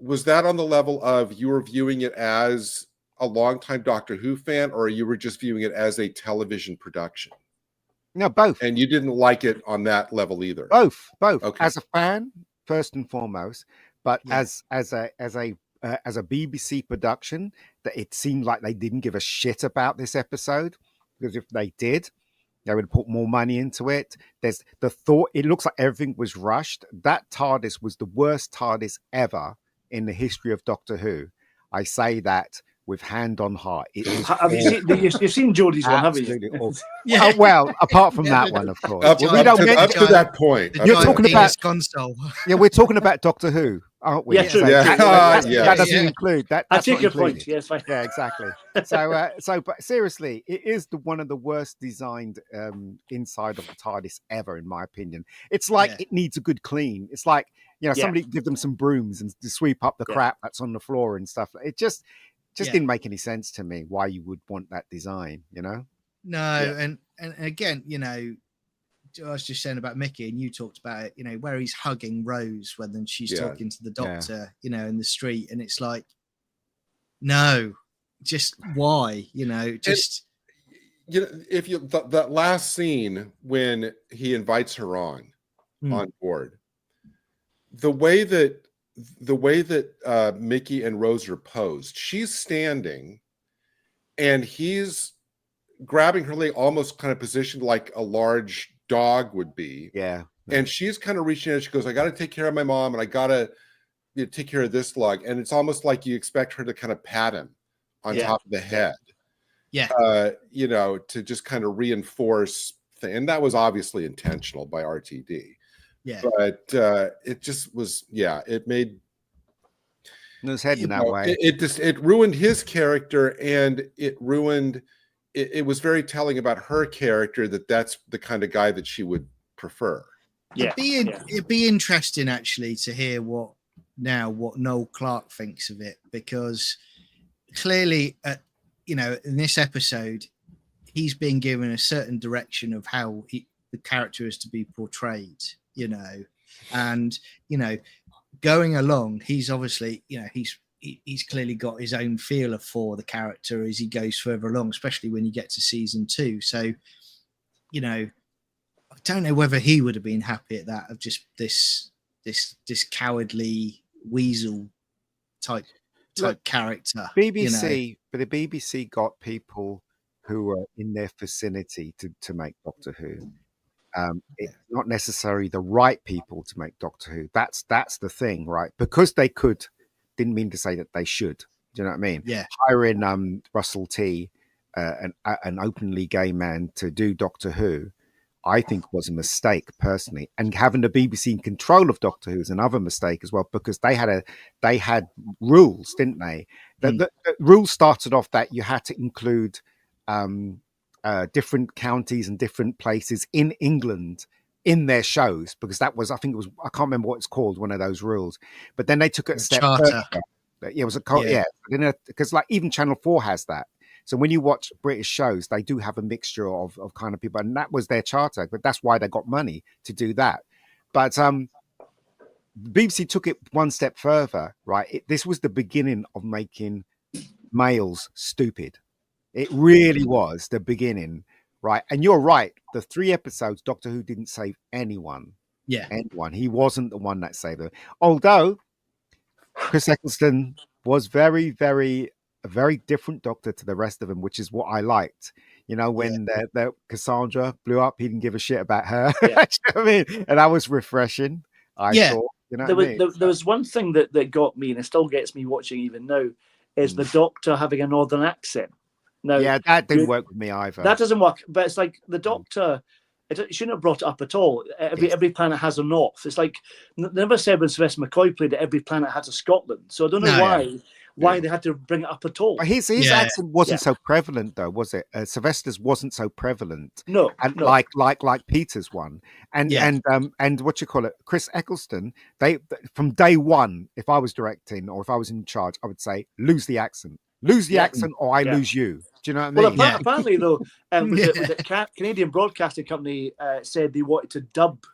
Was that on the level of you were viewing it as a longtime Doctor Who fan, or you were just viewing it as a television production? No, both. And you didn't like it on that level either. Both. Okay. As a fan, first and foremost, but as a BBC production, that it seemed like they didn't give a shit about this episode, because if they did, they would put more money into it. There's the thought. It looks like everything was rushed. That TARDIS was the worst TARDIS ever in the history of Doctor Who. I say that with hand on heart. It is you've seen Jodie's one, haven't you? Well, apart from that one, of course. Up to that point. You're talking about console. We're talking about Doctor Who, aren't we? That doesn't include that. I take your point. Yes, fine. Yeah, exactly. So, but seriously, it is one of the worst designed inside of the TARDIS ever, in my opinion. It's like it needs a good clean. It's like somebody give them some brooms and to sweep up the crap that's on the floor and stuff. It just didn't make any sense to me why you would want that design. No, and again, I was just saying about Mickey, and you talked about it, where he's hugging Rose when she's talking to the doctor, in the street, and it's like, no, just why, just. If you that last scene when he invites her on board, the way that Mickey and Rose are posed, she's standing, and he's grabbing her leg, almost kind of positioned like a large dog would be. And she's kind of reaching out. She goes, "I got to take care of my mom, and I got to take care of this lug." And it's almost like you expect her to kind of pat him on top of the head. To just kind of reinforce and that was obviously intentional by RTD. But it just was, it made it was heading that way. It ruined his character, and it ruined it was very telling about her character that's the kind of guy that she would prefer. It'd be interesting actually to hear what now what Noel Clarke thinks of it, because clearly, in this episode, he's been given a certain direction of how the character is to be portrayed, and going along, he's obviously, he's clearly got his own feeler for the character as he goes further along, especially when you get to season 2. So, I don't know whether he would have been happy at that, of just this cowardly weasel type character. BBC, but the BBC got people who were in their vicinity to make Doctor Who. It's not necessarily the right people to make Doctor Who. That's the thing, right? Because they could, didn't mean to say that they should. Do you know what I mean? Yeah. Hiring Russell T, an openly gay man, to do Doctor Who, I think was a mistake personally. And having the BBC in control of Doctor Who is another mistake as well, because they had rules, didn't they? The rules started off that you had to include different counties and different places in England in their shows, because that was, I think it was, I can't remember what it's called, one of those rules. But then they took it a step further. Yeah, it was because like even Channel 4 has that. So when you watch British shows, they do have a mixture of kind of people, and that was their charter. But that's why they got money to do that. But the BBC took it one step further, right? This was the beginning of making males stupid. It really was the beginning, right? And you're right. The 3 episodes, Doctor Who didn't save anyone. Yeah, anyone. He wasn't the one that saved them. Although Chris Eccleston was very, very a very different Doctor to the rest of them, which is what I liked. When the Cassandra blew up, he didn't give a shit about her. Yeah. You know what I mean? And that was refreshing. I thought. There was one thing that got me, and it still gets me watching even now, is the Doctor having a northern accent. Now, yeah, that didn't work with me either. That doesn't work. But it's like the Doctor. It shouldn't have brought it up at all. Every planet has a north. It's like they never said when Sylvester McCoy played it, every planet has a Scotland. So I don't know why they had to bring it up at all. But his accent wasn't so prevalent, though, was it? Sylvester's wasn't so prevalent. No, like Peter's one, and what you call it, Chris Eccleston. They from day one, if I was directing or if I was in charge, I would say lose the accent, or I lose you. Do you know what I mean? Well, apparently though, the Canadian Broadcasting Company said they wanted to dub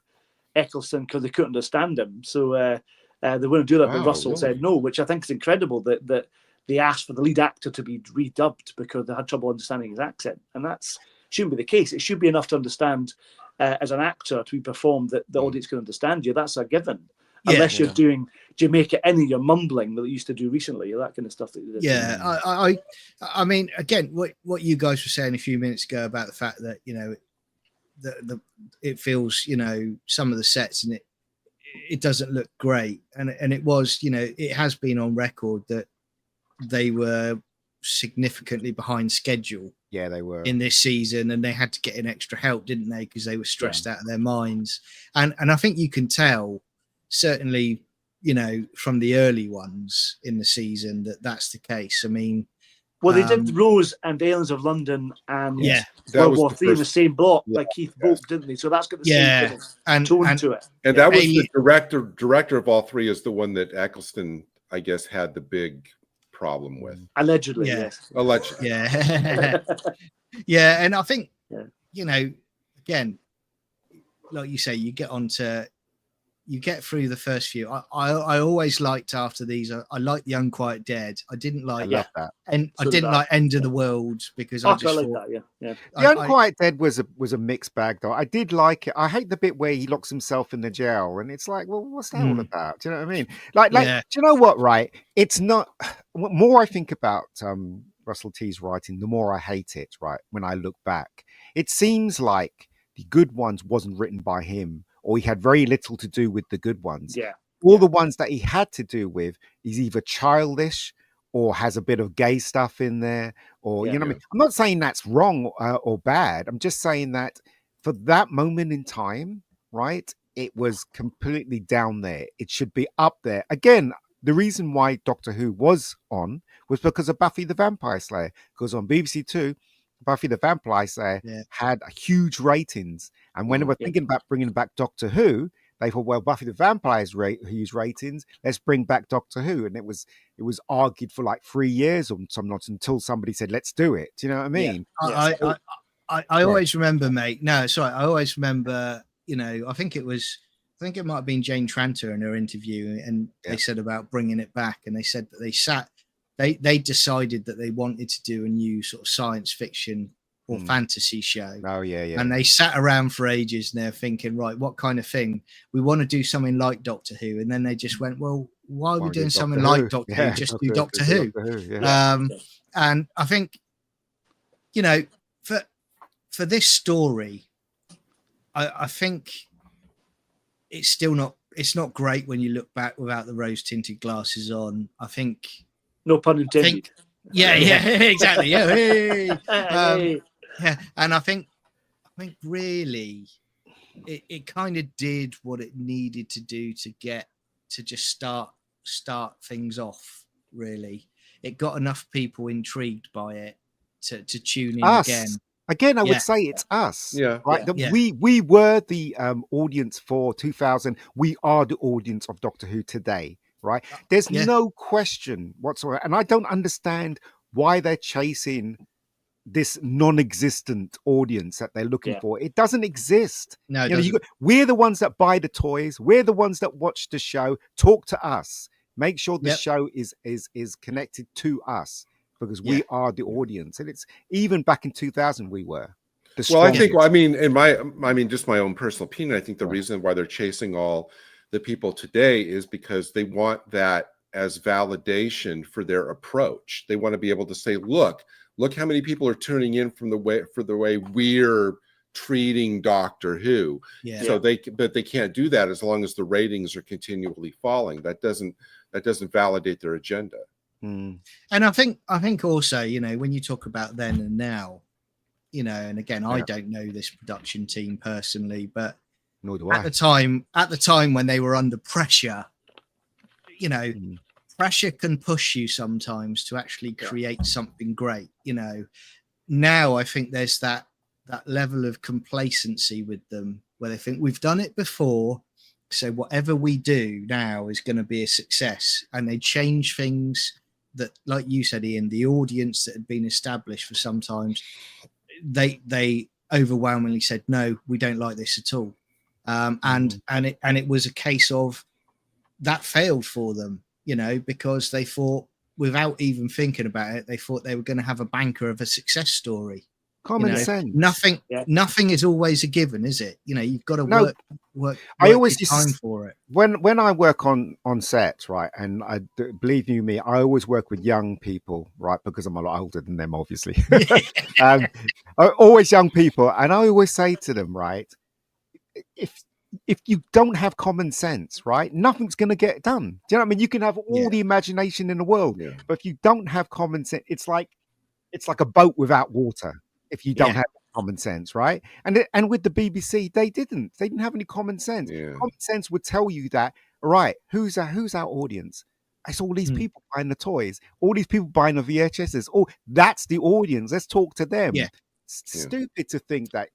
Eccleston because they couldn't understand him. So. They wouldn't do that, but Russell said no, which I think is incredible that they asked for the lead actor to be redubbed because they had trouble understanding his accent, and that shouldn't be the case. It should be enough to understand as an actor to be performed that the audience can understand you. That's a given, unless you're doing Jamaica and you're mumbling that they used to do recently, that kind of stuff. I mean, again, what you guys were saying a few minutes ago about the fact that it feels some of the sets and it doesn't look great, and it was it has been on record that they were significantly behind schedule. Yeah, they were in this season, and they had to get in extra help, didn't they? Because they were stressed out of their minds, and I think you can tell certainly from the early ones in the season that's the case. I mean, well, they did Rose and Aliens of London and World War III in the same block, like Keith Bolt, didn't they? So that's got the same tone to it. And that was the director of all 3 is the one that Eccleston, I guess, had the big problem with. Allegedly, yes. Allegedly. Yeah. Yeah, and I think, again, like you say, you get through the first few. I always liked after these. I liked the Unquiet Dead. I didn't like that, and I didn't like End of the World because I just like thought that. The Unquiet Dead was a mixed bag, though. I did like it. I hate the bit where he locks himself in the jail, and it's like, well, what's that all about? Do you know what I mean? Like, do you know what? Right? It's not. The more I think about Russell T's writing, the more I hate it. Right? When I look back, it seems like The Good Ones wasn't written by him, or he had very little to do with the good ones. Yeah. All the ones that he had to do with is either childish or has a bit of gay stuff in there, or, you know what I mean? I'm not saying that's wrong or bad. I'm just saying that for that moment in time, right, it was completely down there. It should be up there. Again, the reason why Doctor Who was on was because of Buffy the Vampire Slayer, because on BBC Two, Buffy the Vampire Slayer had huge ratings. And when they were thinking about bringing back Doctor Who, they thought, well, Buffy the Vampire's Who's ratings, let's bring back Doctor Who. And it was argued for like 3 years or some nonsense until somebody said, let's do it. Do you know what I mean? Yeah. I always remember, mate. No, sorry. I always remember, I think it might have been Jane Tranter in her interview, and they said about bringing it back. And they said that they decided that they wanted to do a new sort of science fiction or fantasy show. Oh, yeah. And they sat around for ages and they're thinking, right, what kind of thing? We want to do something like Doctor Who. And then they just went, well, why are we doing something like Doctor Who? Just do Doctor Who. And I think, for this story, I think it's not great when you look back without the rose-tinted glasses on. I think... No pun intended. Yeah, exactly. Yeah, and I think really it kind of did what it needed to do to just start things off. Really, it got enough people intrigued by it to tune in again. Again, I would say it's us. Right. Yeah. We were the audience for 2000. We are the audience of Doctor Who today. Right. There's no question whatsoever, and I don't understand why they're chasing this non-existent audience that they're looking for. It doesn't exist. No, we're the ones that buy the toys. We're the ones that watch the show. Talk to us. Make sure the show is connected to us, because we are the audience. And it's even back in 2000 we were. Well, I think, just my own personal opinion, I think the reason why they're chasing all the people today is because they want that as validation for their approach. They want to be able to say, look how many people are tuning in for the way we're treating Doctor Who. So they can't do that as long as the ratings are continually falling. That doesn't validate their agenda. And I think also, when you talk about then and now, and again, I don't know this production team personally, but nor do I. At the time when they were under pressure, pressure can push you sometimes to actually create something great. Now I think there's that level of complacency with them where they think we've done it before, so whatever we do now is going to be a success, and they change things that, like you said, Ian, the audience that had been established for some time, they overwhelmingly said, no, we don't like this at all. And it was a case of that failed for them, because they thought, without even thinking about it, they thought they were going to have a banker of a success story. Common sense. Nothing is always a given, is it? You've got to work I always time for it. When I work on sets, right, and believe you me, I always work with young people, right, because I'm a lot older than them, obviously. Always young people, and I always say to them, right, if you don't have common sense, right, nothing's going to get done. Do you know what I mean? You can have all the imagination in the world, but if you don't have common sense, it's like a boat without water. If you don't have common sense, right? And with the BBC, they didn't have any common sense. Common sense would tell you that, right, who's our audience? It's all these people buying the toys, all these people buying the VHSs. Oh, that's the audience. Let's talk to them. It's stupid to think that,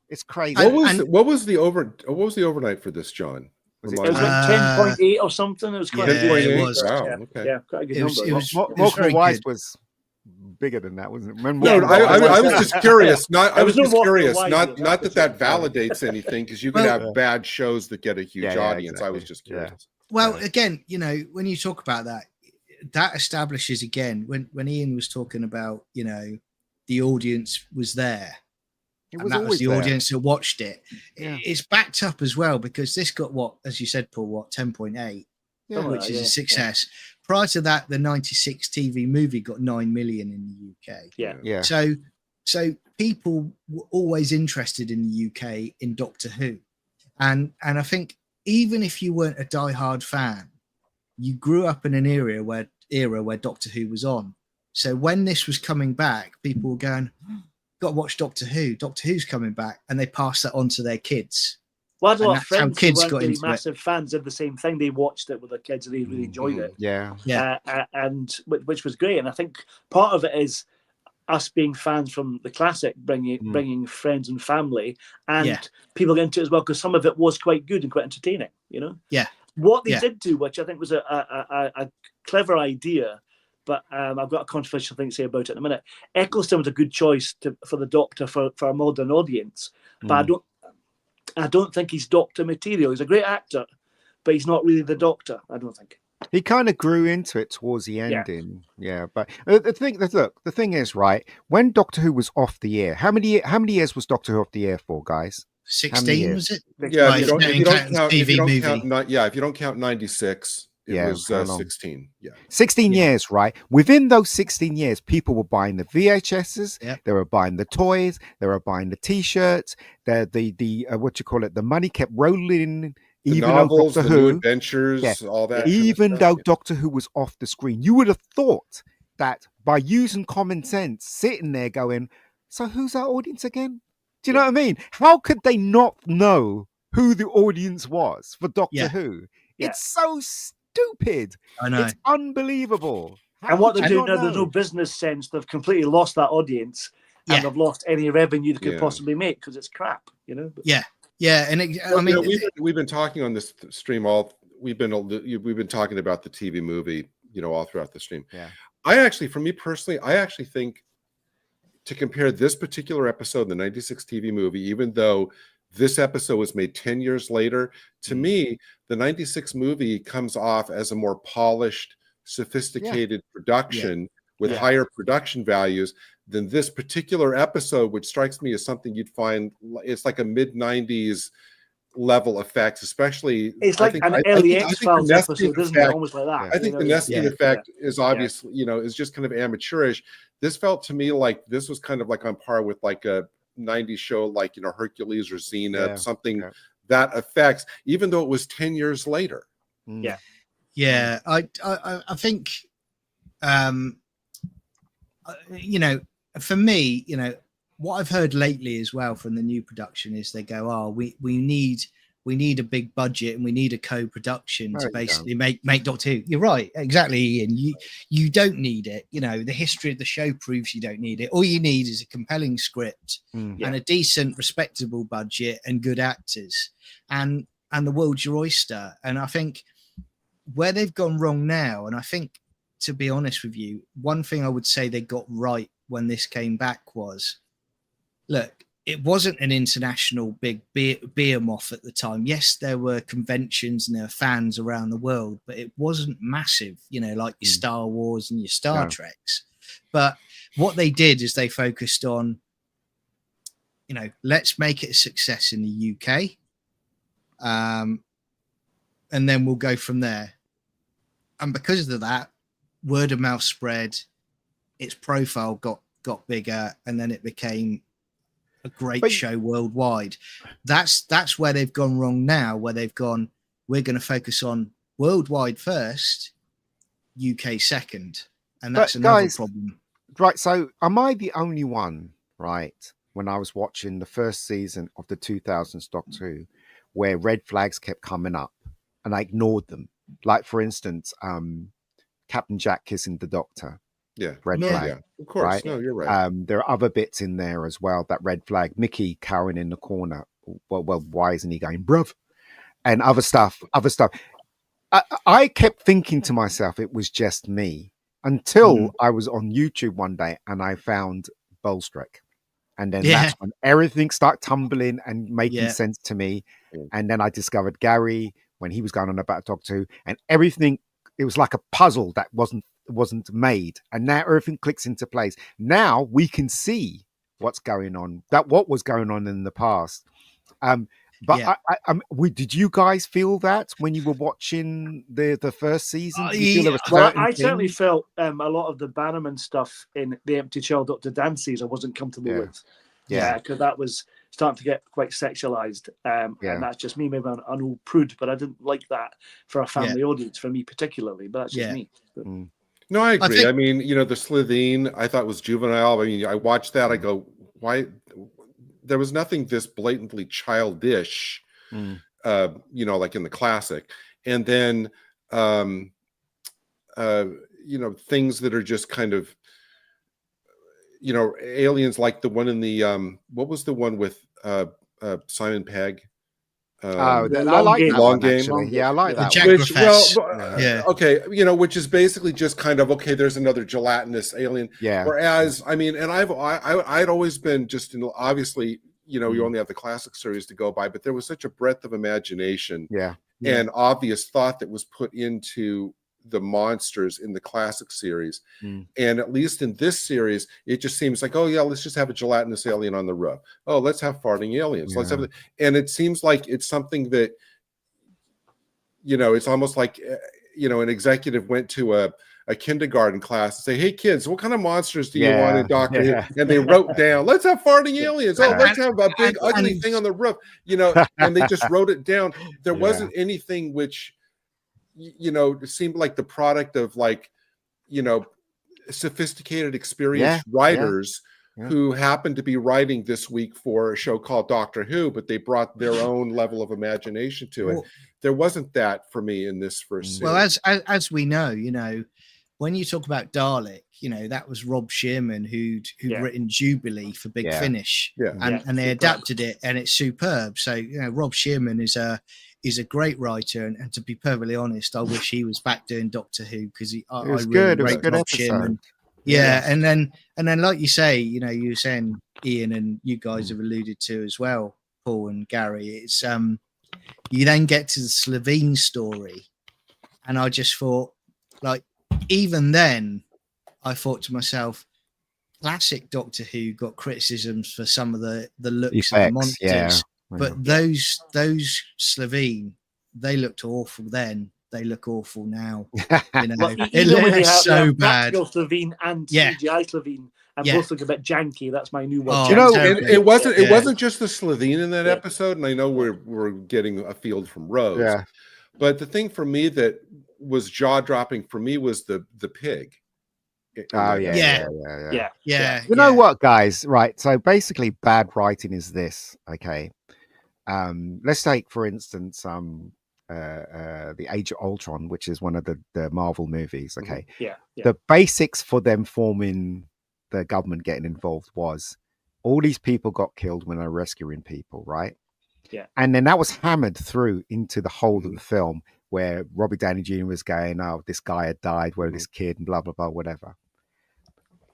it's crazy. What was the overnight for this, John? It was like 10.8 or something. It was quite 10.8. Wow. Okay. Yeah, quite a good number. Morecambe Wise was bigger than that, wasn't it? I was just curious. Not that validates anything, because you can have bad shows that get a huge audience. Exactly. I was just curious. Well, again, when you talk about that establishes again when Ian was talking about, the audience was there. That was the audience that watched it. It's backed up as well, because this got as you said, Paul, 10.8, which is a success. Prior to that, the 96 TV movie got 9 million in the UK. So people were always interested in the UK in Doctor Who, and I think even if you weren't a diehard fan, you grew up in an era where Doctor Who was on. So when this was coming back, people were going, got to watch Doctor Who. Doctor Who's coming back, and they passed that on to their kids. Well, I had a lot of friends who weren't really massive fans, did the same thing. They watched it with their kids and they really enjoyed it. Yeah. And which was great. And I think part of it is, us being fans from the classic, bringing friends and family, and people get into it as well, because some of it was quite good and quite entertaining. What they did do, which I think was a clever idea, but I've got a controversial thing to say about it in a minute. Eccleston was a good choice for the Doctor for a modern audience, but I don't think he's Doctor material. He's a great actor, but he's not really the Doctor, I don't think. He kind of grew into it towards the ending, but the thing is, right, when Doctor Who was off the air, how many years was Doctor Who off the air for, guys? 16, was it? Yeah, right, if you don't count 96, it was 16. Yeah, 16 years, right? Within those 16 years, people were buying the VHSs, they were buying the toys, they were buying the T-shirts, the what you call it, the money kept rolling. The even novels, though Doctor the Who, new adventures, all that. Even though Doctor Who was off the screen, you would have thought that by using common sense, sitting there going, so who's our audience again? Do you know what I mean? How could they not know who the audience was for Doctor Who? It's so stupid. I know. It's unbelievable. And what they're doing now, there's no business sense. They've completely lost that audience, and they've lost any revenue they could possibly make, because it's crap, But, and we've been talking on this stream we've been talking about the TV movie, all throughout the stream. Yeah. For me personally, I actually think to compare this particular episode, the 96 TV movie, even though this episode was made 10 years later, to me, the 96 movie comes off as a more polished, sophisticated production with higher production values than this particular episode, which strikes me as something you'd find it's like a mid-90s level effects, especially it's like an early X-Files episode, isn't it? Almost like that. I think the nesting effect is obviously, is just kind of amateurish. This felt to me like this was kind of like on par with like a 90s show like, Hercules or Xena, something that affects, even though it was 10 years later. Yeah, I think, for me, what I've heard lately as well from the new production is they go, we need a big budget and we need a co-production to basically make Doctor Who. You're right, exactly, Ian. You don't need it. The history of the show proves you don't need it. All you need is a compelling script and a decent, respectable budget and good actors, and the world's your oyster. And I think where they've gone wrong now, and I think, to be honest with you, one thing I would say they got right when this came back was, look, it wasn't an international big behemoth at the time. Yes, there were conventions and there were fans around the world, but it wasn't massive, like your Star Wars and your Star Treks. But what they did is they focused on, let's make it a success in the UK. And then we'll go from there. And because of that, word of mouth spread, its profile got bigger, and then it became a great show worldwide. That's where they've gone wrong now, where they've gone, we're going to focus on worldwide first, UK second. And that's another problem. Right, so am I the only one, right, when I was watching the first season of the 2000s Doctor Who, where red flags kept coming up and I ignored them? Like, for instance, Captain Jack kissing the Doctor. Yeah. Red flag. Yeah, of course. Right? No, you're right. There are other bits in there as well, that red flag. Mickey cowering in the corner. Well, why isn't he going, bruv? And other stuff. I kept thinking to myself, it was just me, until I was on YouTube one day and I found Bolstrak. And then that's when everything started tumbling and making sense to me. And then I discovered Gary when he was going on about Doctor Who, and everything, it was like a puzzle that wasn't made. And now everything clicks into place. Now we can see what's going on, what was going on in the past. But did you guys feel that when you were watching the first season? I certainly felt a lot of the Bannerman stuff in the Empty Child Dr. Dances I wasn't comfortable with. Because that was starting to get quite sexualized. And that's just me. Maybe I'm an old prude, but I didn't like that for a family audience, for me particularly. But that's just me. But, no, I agree. I mean, the Slitheen, I thought was juvenile. I mean, I watched that. I go, why? There was nothing this blatantly childish, like in the classic. And then, things that are just kind of, you know, aliens like the one in the what was the one with Simon Pegg? I like that Long one, Game. actually. Yeah, I like that one. Which, well, yeah. Okay, you know, which is basically just kind of, okay, there's another gelatinous alien. Yeah. Whereas, I mean, and I'd always been just, obviously, you know, you only have the classic series to go by, but there was such a breadth of imagination and obvious thought that was put into the monsters in the classic series. And at least in this series, it just seems like, oh yeah, let's just have a gelatinous alien on the roof. Oh, let's have farting aliens. Let's have, and it seems like it's something that, you know, it's almost like, you know, an executive went to a kindergarten class and say, hey kids, what kind of monsters do you want in Doctor Who? And they wrote down, let's have farting aliens. Oh, let's have a big ugly thing on the roof, you know, and they just wrote it down. There wasn't anything which, you know, it seemed like the product of, like, you know, sophisticated, experienced writers who happened to be writing this week for a show called Doctor Who, but they brought their own level of imagination to it. There wasn't that for me in this first series. Well, as we know, you know, when you talk about Dalek, you know, that was Rob Shearman who'd written Jubilee for Big Finish, and they adapted it, and it's superb. So, you know, Rob Shearman is a great writer, and to be perfectly honest, I wish he was back doing Doctor Who, because I really good. It was a rate good Rob episode. Shearman. Yeah, and then like you say, you know, you were saying, Ian, and you guys have alluded to as well, Paul and Gary. It's you then get to the Slovene story, and I just thought, like, even then, I thought to myself, classic Doctor Who got criticisms for some of the looks Effects, of the monsters, but those Slovene, they looked awful then. They look awful now. You know, it looks so bad. Slovene and CGI Slovene, and both look a bit janky. That's my new one. You know, it wasn't just the Slovene in that episode, and I know we're getting a field from Rose, but the thing for me that was jaw-dropping for me was the pig. You know what, guys? Right. So basically, bad writing is this. Okay. Let's take, for instance, the Age of Ultron, which is one of the Marvel movies. Okay. The basics for them forming the government getting involved was all these people got killed when they're rescuing people, right? And then that was hammered through into the whole of the film, where Robbie Downey Jr. was going, oh, this guy had died, where this kid, and blah, blah, blah, whatever.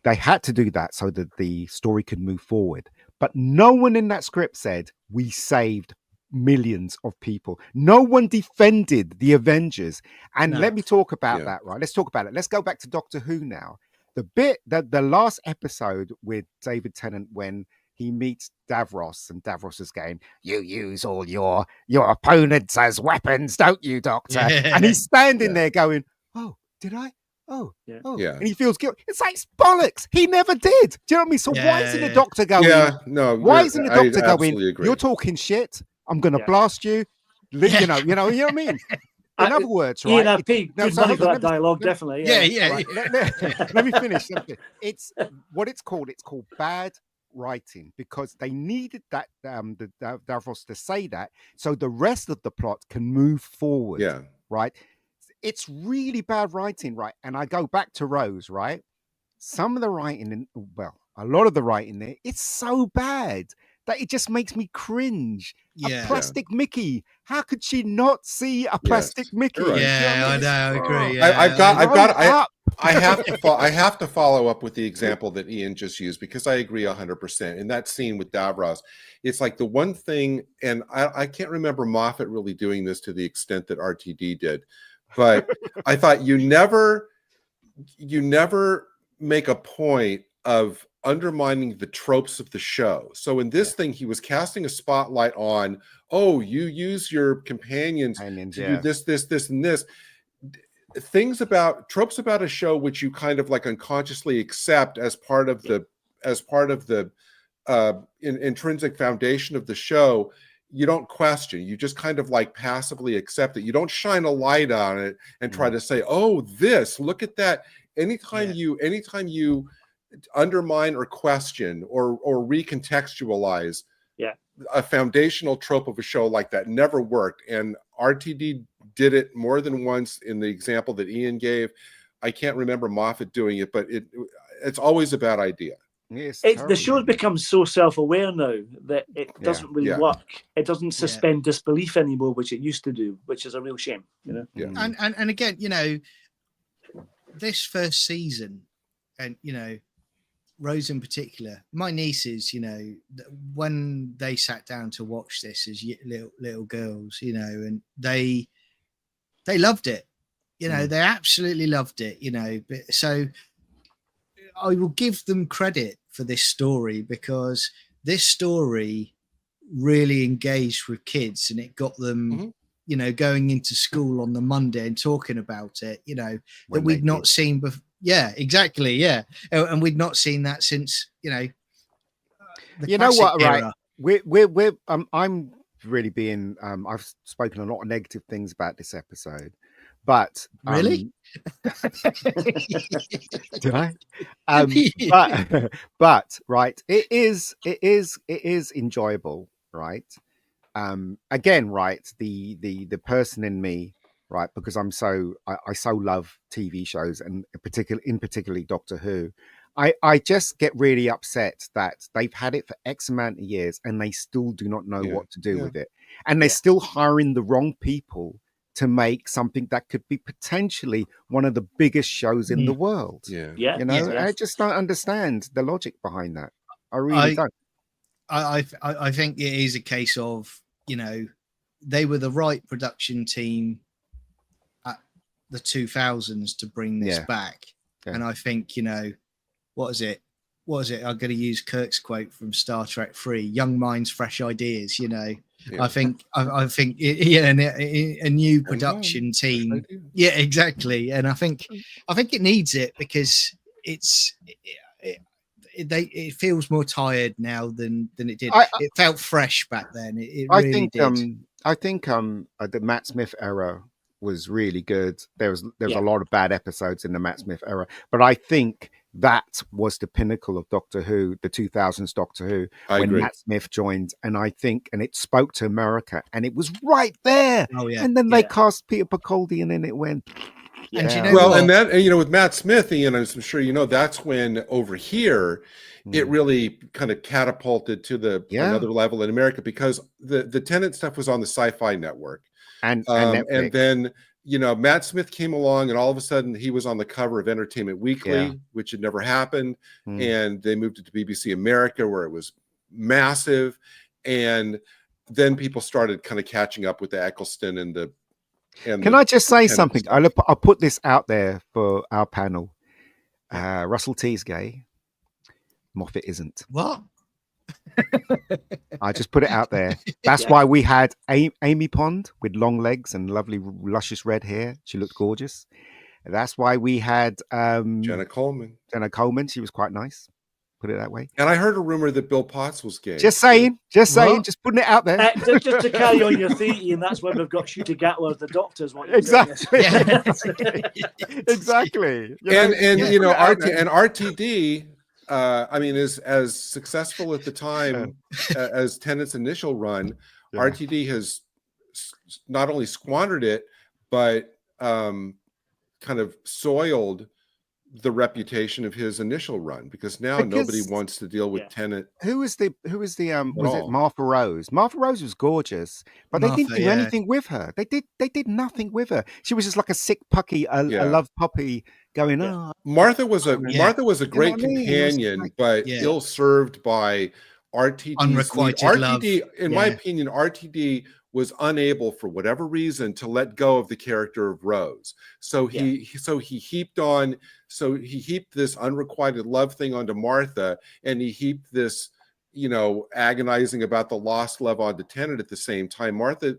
They had to do that so that the story could move forward. But no one in that script said, we saved millions of people. No one defended the Avengers. And let me talk about that, right? Let's talk about it. Let's go back to Doctor Who now. The bit that the last episode with David Tennant, when he meets Davros, and Davros is going, you use all your opponents as weapons, don't you, Doctor? And he's standing there going, oh, did I? Oh. And he feels guilty. It's like, it's bollocks. He never did. Do you know what I mean? So why isn't the Doctor going? Why isn't the Doctor going? You're talking shit. I'm going to blast you. You know what I mean? In other words, right? Ian, good money for that dialogue, definitely. Let me finish. It's what it's called. It's called bad writing, because they needed that the Davros to say that so the rest of the plot can move forward. Right. It's really bad writing, right? And I go back to Rose, right? Some of the writing, a lot of the writing there, it's so bad that it just makes me cringe. A plastic Mickey. How could she not see a plastic Mickey? Right. I know, I agree. I have to follow up with the example that Ian just used, because I agree 100%. In that scene with Davros, it's like the one thing, and I can't remember Moffat really doing this to the extent that RTD did, but I thought you never make a point of undermining the tropes of the show. So in this thing, he was casting a spotlight on, oh, you use your companions to do this, and this. Tropes about a show which you kind of like unconsciously accept as part of the intrinsic foundation of the show. You don't question, you just kind of like passively accept it. You don't shine a light on it and try to say, oh, look at that. Anytime you undermine or question or recontextualize a foundational trope of a show like that, never worked. And RTD did it more than once in the example that Ian gave. I can't remember Moffat doing it, but it's always a bad idea. The show's become so self-aware now that it doesn't really work. It doesn't suspend disbelief anymore, which it used to do, which is a real shame. And again, this first season, and Rose in particular, my nieces, when they sat down to watch this as little girls, and they loved it. They absolutely loved it. So I will give them credit for this story, because this story really engaged with kids, and it got them, going into school on the Monday and talking about it, that we'd not seen before. Yeah, exactly. Yeah. And we'd not seen that since, the what, era. Right. I'm really being, I've spoken a lot of negative things about this episode, but really, did I? But right, it is enjoyable, right? Again, right, the person in me, right, because I so love TV shows, and particularly Doctor Who. I just get really upset that they've had it for X amount of years and they still do not know what to do with it, and they're still hiring the wrong people to make something that could be potentially one of the biggest shows in the world. I just don't understand the logic behind that. I really don't. I think it is a case of, they were the right production team at the 2000s to bring this back. And I think, what is it? I'm going to use Kirk's quote from Star Trek 3, young minds, fresh ideas, I think a new production team. Yeah, exactly. And I think it needs it, because it feels more tired now than it did. It felt fresh back then. It really did. I think the Matt Smith era was really good. There was a lot of bad episodes in the Matt Smith era, but I think that was the pinnacle of Doctor Who, the 2000s Doctor Who, when Matt Smith joined. And I think, and it spoke to America, and it was right there. And then they cast Peter Capaldi, and then it went. And and that, with Matt Smith, I'm sure that's when over here it really kind of catapulted to another level in America, because the Tennant stuff was on the Sci-Fi network, and then Matt Smith came along, and all of a sudden he was on the cover of Entertainment Weekly, which had never happened, and they moved it to BBC America, where it was massive, and then people started kind of catching up with the Eccleston and the. Can I just say something? I'll put this out there for our panel. Russell T's gay. Moffat isn't. What? I just put it out there. That's why we had Amy Pond with long legs and lovely, luscious red hair. She looked gorgeous. That's why we had Jenna Coleman. She was quite nice. Put it that way. And I heard a rumor that Bill Potts was gay. Just saying, just putting it out there. Just to carry on your theory, and that's why we've got Shooter Gatler as the doctors. Exactly. Exactly. And RTD, is as successful at the time as Tennant's initial run. RTD has not only squandered it, but kind of soiled the reputation of his initial run, because nobody wants to deal with Tennant. Who was the was it Martha Rose? Martha Rose was gorgeous, but they didn't do anything with her. They did nothing with her. She was just like a sick puppy, a love puppy going on. Martha was a great companion, but ill served by RTD. Unrequited love. In my opinion, RTD was unable, for whatever reason, to let go of the character of Rose. So he heaped this unrequited love thing onto Martha, and he heaped this, agonizing about the lost love onto Tennant at the same time. Martha,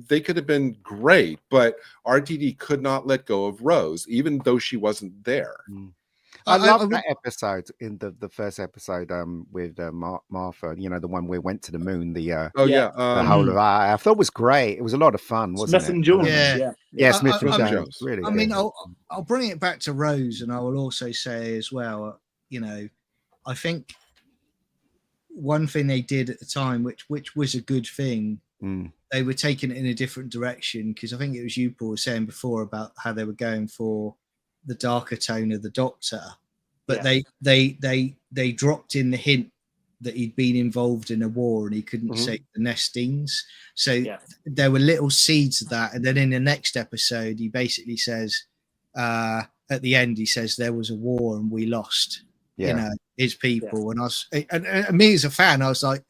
they could have been great, but RTD could not let go of Rose, even though she wasn't there. I love that episode in the first episode with Martha, the one where we went to the moon, the whole of I thought it was great. It was a lot of fun, wasn't Smith and Jones. Smith and Jones. Really. I mean, I'll bring it back to Rose, and I will also say as well, I think one thing they did at the time, which was a good thing, they were taking it in a different direction, because I think it was you, Paul, saying before about how they were going for the darker tone of the Doctor, but they dropped in the hint that he'd been involved in a war and he couldn't save the nestings. So there were little seeds of that. And then in the next episode, he basically says, at the end, he says there was a war and we lost, you know, his people. And and me as a fan, I was like,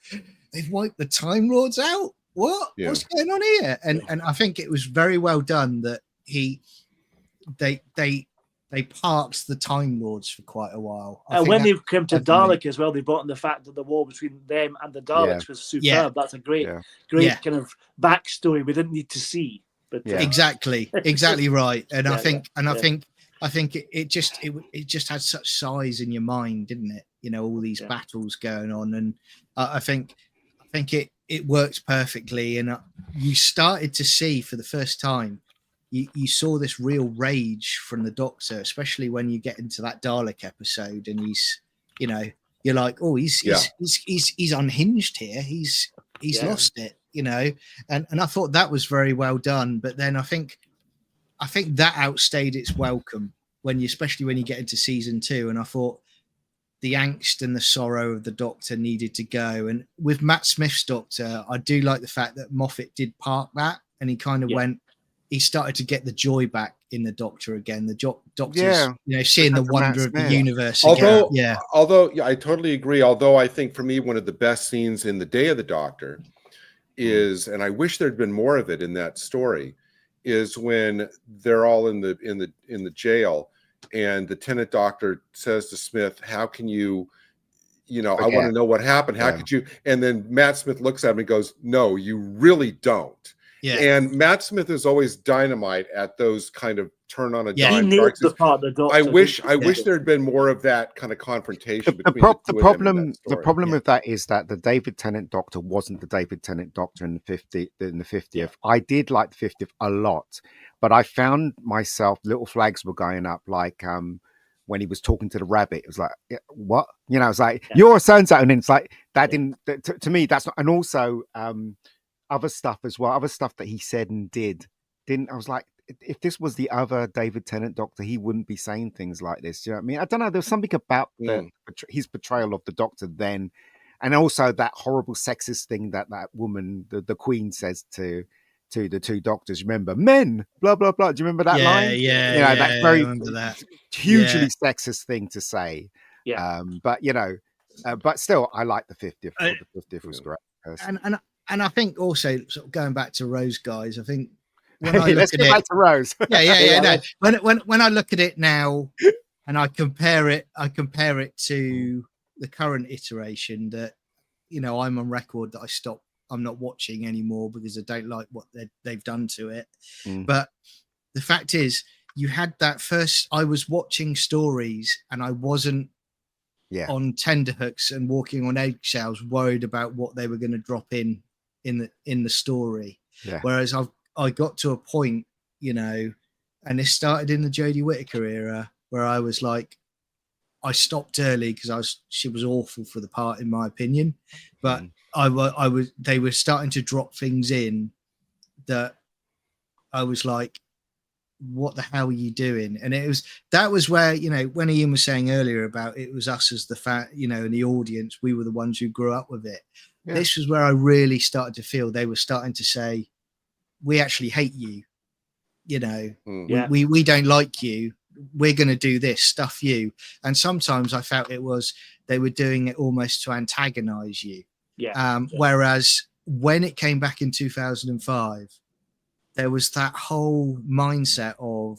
they've wiped the Time Lords out. What? Yeah. What's going on here? And I think it was very well done that they parked the Time Lords for quite a while. And when they came to Dalek as well, they brought in the fact that the war between them and the Daleks was superb. Yeah. That's a great kind of backstory we didn't need to see. But exactly right. And I think it just had such size in your mind, didn't it? You know, all these battles going on, and I think it worked perfectly. And you started to see for the first time. You saw this real rage from the Doctor, especially when you get into that Dalek episode, and he's, you know, you're like, oh, he's unhinged here. He's lost it, you know, and I thought that was very well done. But then I think that outstayed its welcome especially when you get into season 2. And I thought the angst and the sorrow of the Doctor needed to go. And with Matt Smith's Doctor, I do like the fact that Moffat did park that, and he kind of went. He started to get the joy back in the Doctor again. The Doctor's, you know, seeing the wonder of the universe. Although I totally agree. Although I think for me, one of the best scenes in the Day of the Doctor is, and I wish there'd been more of it in that story, is when they're all in the jail, and the Tenant Doctor says to Smith, "How can you know? I want to know what happened. How could you?" And then Matt Smith looks at him and goes, "No, you really don't." Yeah. And Matt Smith is always dynamite at those kind of turn on a dime. I wish there had been more of that kind of confrontation. The problem with that is that the David Tennant Doctor wasn't the David Tennant Doctor in the 50th. I did like the 50th a lot, but I found myself, little flags were going up, like when he was talking to the rabbit. It was like, what? You know, it's like, you're so and so, and then it's like that didn't. To me, that's not. And also. Other stuff as well, other stuff that he said and didn't. I was like, if this was the other David Tennant Doctor, he wouldn't be saying things like this. Do you know what I mean? I don't know. There's something about his portrayal of the Doctor then, and also that horrible sexist thing that woman, the Queen, says to the two Doctors. Remember, men, blah blah blah. Do you remember that line? Yeah, you know, that very hugely sexist thing to say. Yeah. But you know, but still, I like the 50th. The 50th was great. And I think also, sort of going back to Rose, guys, I think when I let's get back to Rose. No. When I look at it now, and I compare it to the current iteration, that, you know, I'm on record that I'm not watching anymore because I don't like what they've done to it. But the fact is, you had that first. I was watching stories, and I wasn't. On tenterhooks and walking on eggshells, worried about what they were going to drop in the story. Whereas I got to a point, you know, and it started in the Jodie Whittaker era, where I was like, I stopped early because she was awful for the part, in my opinion. But they were starting to drop things in that I was like, what the hell are you doing? And that was where, you know, when Ian was saying earlier about it was us as the fan, you know, and the audience, we were the ones who grew up with it. This was where I really started to feel they were starting to say, we actually hate you, you know, we don't like you, we're going to do this, stuff you. And sometimes I felt they were doing it almost to antagonize you. Whereas when it came back in 2005, there was that whole mindset of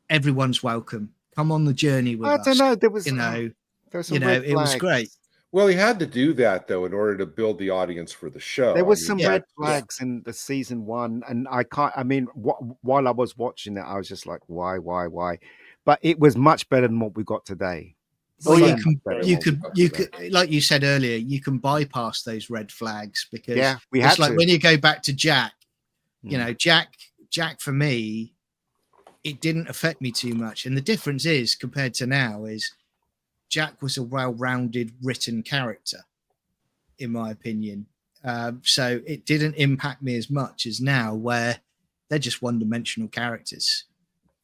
everyone's welcome. Come on the journey with us. I don't know. There was, it was great. Well, he had to do that though in order to build the audience for the show. There was some red flags in the season 1, and while I was watching it, I was just like, why? But it was much better than what we got today. Well, you could, like you said earlier, you can bypass those red flags because it's like when you go back to Jack. You know, Jack for me, it didn't affect me too much. And the difference is, compared to now, is Jack was a well-rounded written character, in my opinion. So it didn't impact me as much as now, where they're just one-dimensional characters.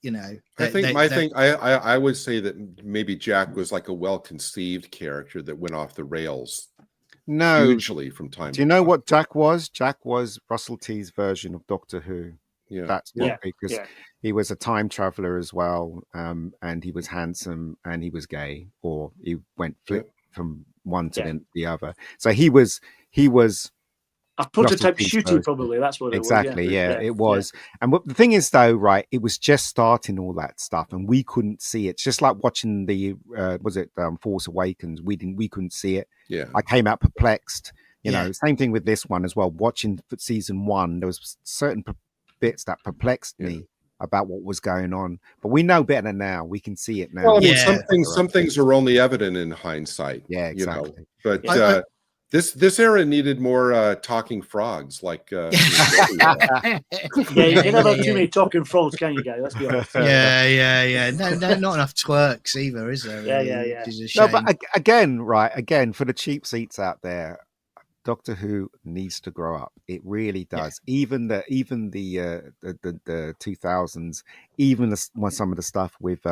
you know. I would say that maybe Jack was like a well-conceived character that went off the rails. No, hugely from time. Do you know what Jack was? Jack was Russell T's version of Doctor Who. Yeah, that's what because he was a time traveler as well, and he was handsome and he was gay, or he went from one to the other. So he was a prototype shooty, probably. That's what it was. Exactly. It was. And what the thing is, though, right? It was just starting all that stuff, and we couldn't see it. It's just like watching the Force Awakens. We couldn't see it. Yeah. I came out perplexed. You know, same thing with this one as well. Watching season 1, there was certain bits that perplexed me about what was going on, but we know better now. We can see it now. Well, I mean, some things are only evident in hindsight. Yeah, exactly. You know? But this era needed more talking frogs, like. You never have too many talking frogs, can you, guys? Let's be honest. Yeah. No, not enough twerks either, is there? Yeah. No, but again, for the cheap seats out there, Doctor Who needs to grow up. It really does. Yeah. Even the 2000s, even some of the stuff with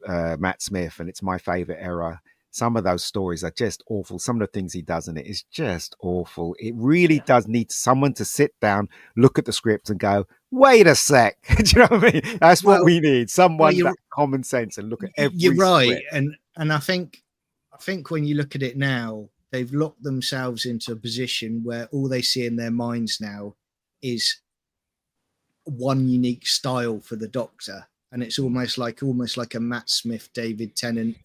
Matt Smith, and it's my favorite era. Some of those stories are just awful. Some of the things he does in it is just awful. It really does need someone to sit down, look at the script, and go, "Wait a sec." Do you know what I mean? That's what we need. Someone that common sense and look at every. You're right, script. and I think when you look at it now, they've locked themselves into a position where all they see in their minds now is one unique style for the Doctor, and it's almost like a Matt Smith, David Tennant,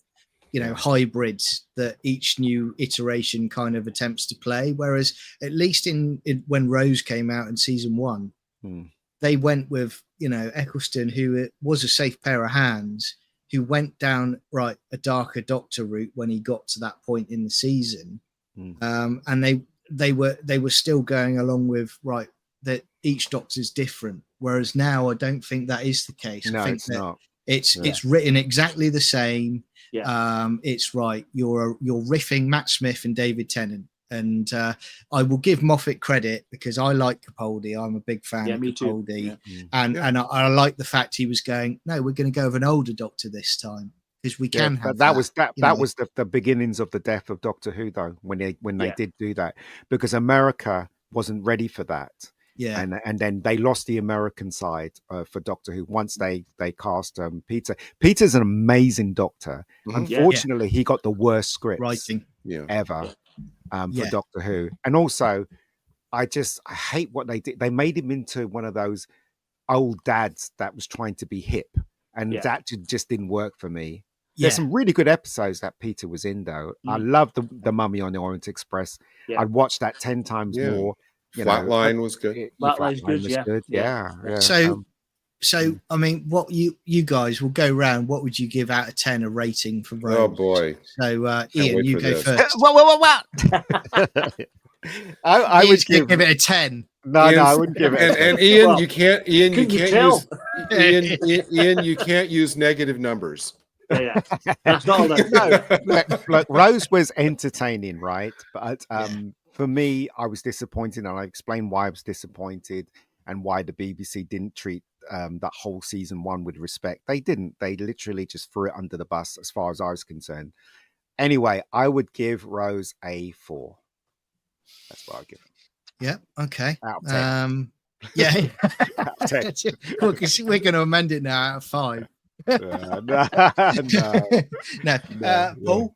hybrids that each new iteration kind of attempts to play. Whereas at least in when Rose came out in season 1, they went with Eccleston, who was a safe pair of hands, who went down a darker Doctor route when he got to that point in the season, and they were still going along with that each Doctor's different. Whereas now I don't think that is the case. No, I think it's not. It's written exactly the same. Yeah. It's right. You're riffing Matt Smith and David Tennant, and I will give Moffat credit because I like Capaldi. I'm a big fan of Capaldi, and I like the fact he was going. No, we're going to go with an older Doctor this time because we can have that. Was the beginnings of the death of Doctor Who, though, when they did do that, because America wasn't ready for that. Yeah, and then they lost the American side for Doctor Who once they cast Peter. Peter's an amazing Doctor. Unfortunately, he got the worst scripts writing ever for Doctor Who. And also, I hate what they did. They made him into one of those old dads that was trying to be hip, and that just didn't work for me. There's some really good episodes that Peter was in, though. I love the Mummy on the Orient Express. I'd watch that 10 times more. Flatline was good. Flatline's good. Yeah. So I mean, what you guys will go round. What would you give out of 10 a rating for Rose? Oh boy! So Ian, you go first. What? I would give it a 10. No, I wouldn't give it. And Ian, you can't you can't use negative numbers. Yeah. That's not look, Rose was entertaining, right? But for me, I was disappointed, and I explained why I was disappointed and why the BBC didn't treat that whole season 1 with respect. They didn't. They literally just threw it under the bus as far as I was concerned. Anyway, I would give Rose a 4. That's what I'd give her. Yeah, okay. Out of 10. Yeah. Out of 10. Well, because we're going to amend it now out of 5. No. Paul?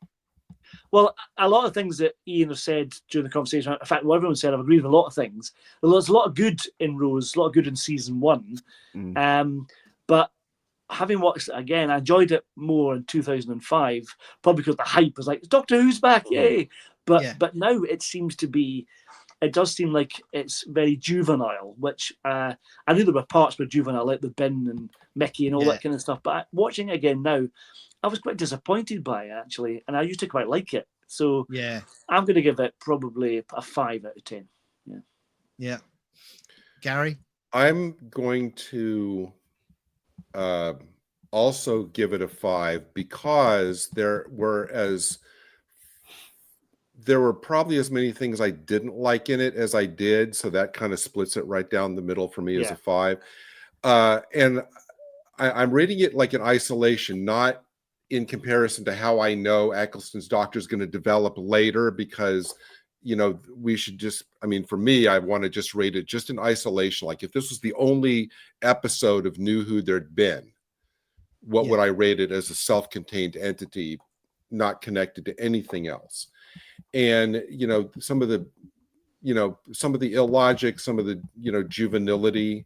Well, a lot of things that Ian has said during the conversation, in fact, what everyone said, I've agreed with a lot of things. There's a lot of good in Rose, a lot of good in season 1. But having watched it again, I enjoyed it more in 2005, probably because the hype was like, Doctor Who's back, yay! But now it does seem like it's very juvenile, which I knew there were parts where juvenile, like the bin and Mickey and all that kind of stuff. But watching it again now, I was quite disappointed by it, actually, and I used to quite like it. So I'm going to give it probably a 5 out of 10. Yeah. Gary? I'm going to also give it a 5 because there were probably as many things I didn't like in it as I did. So that kind of splits it right down the middle for me as a 5. And I'm reading it like in isolation, not in comparison to how I know Eccleston's Doctor is going to develop later, because, you know, we should just, I mean, for me, I want to just rate it just in isolation. Like if this was the only episode of New Who there'd been, what would I rate it as a self-contained entity, not connected to anything else? And, you know, some of the illogic, some of the, you know, juvenility,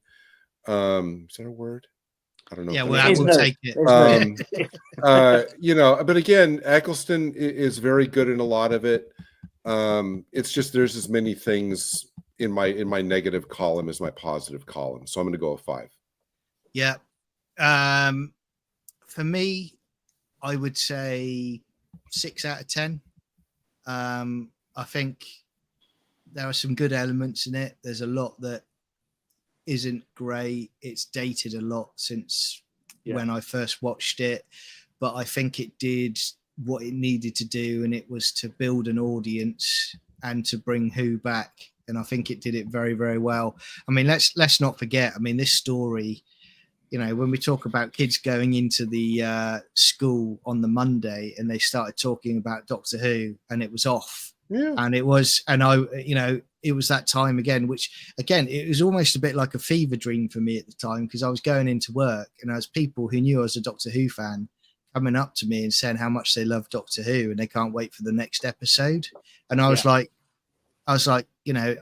is that a word? I don't know. Yeah, we'll take it. You know, but again, Eccleston is very good in a lot of it. It's just there's as many things in my negative column as my positive column. So I'm going to go a 5. Yeah. For me, I would say 6 out of 10. I think there are some good elements in it. There's a lot that isn't great. It's dated a lot since when I first watched it, but I think it did what it needed to do, and it was to build an audience and to bring Who back. And I think it did it very, very well. I mean, let's not forget. I mean, this story, you know, when we talk about kids going into the school on the Monday and they started talking about Doctor Who, and it was off. Yeah. And it was, and I, you know, it was that time again, which again, it was almost a bit like a fever dream for me at the time, because I was going into work and there was people who knew I was a Doctor Who fan coming up to me and saying how much they love Doctor Who and they can't wait for the next episode. And I was like, you know,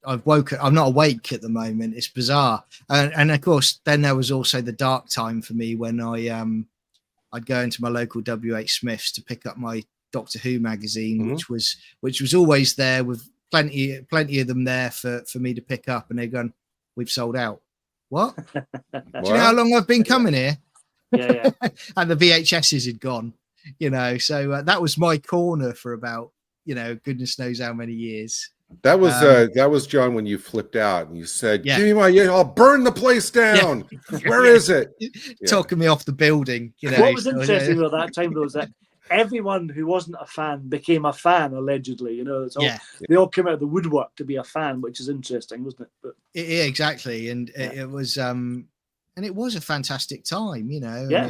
I'm not awake at the moment. It's bizarre. And of course, then there was also the dark time for me when I'd go into my local WH Smith's to pick up my Doctor Who magazine, which was always there with plenty of them there for me to pick up, and they're going, "We've sold out." What? Do you know how long I've been coming here? Yeah. And the VHSs had gone, you know. So that was my corner for about, you know, goodness knows how many years. That was John when you flipped out and you said, "Give me my, I'll burn the place down." Yeah. Where is it? Talking me off the building. You know. What was interesting at that time though is that everyone who wasn't a fan became a fan, allegedly. You know, they all came out of the woodwork to be a fan, which is interesting, wasn't it? But, yeah, exactly. And it was a fantastic time, you know. And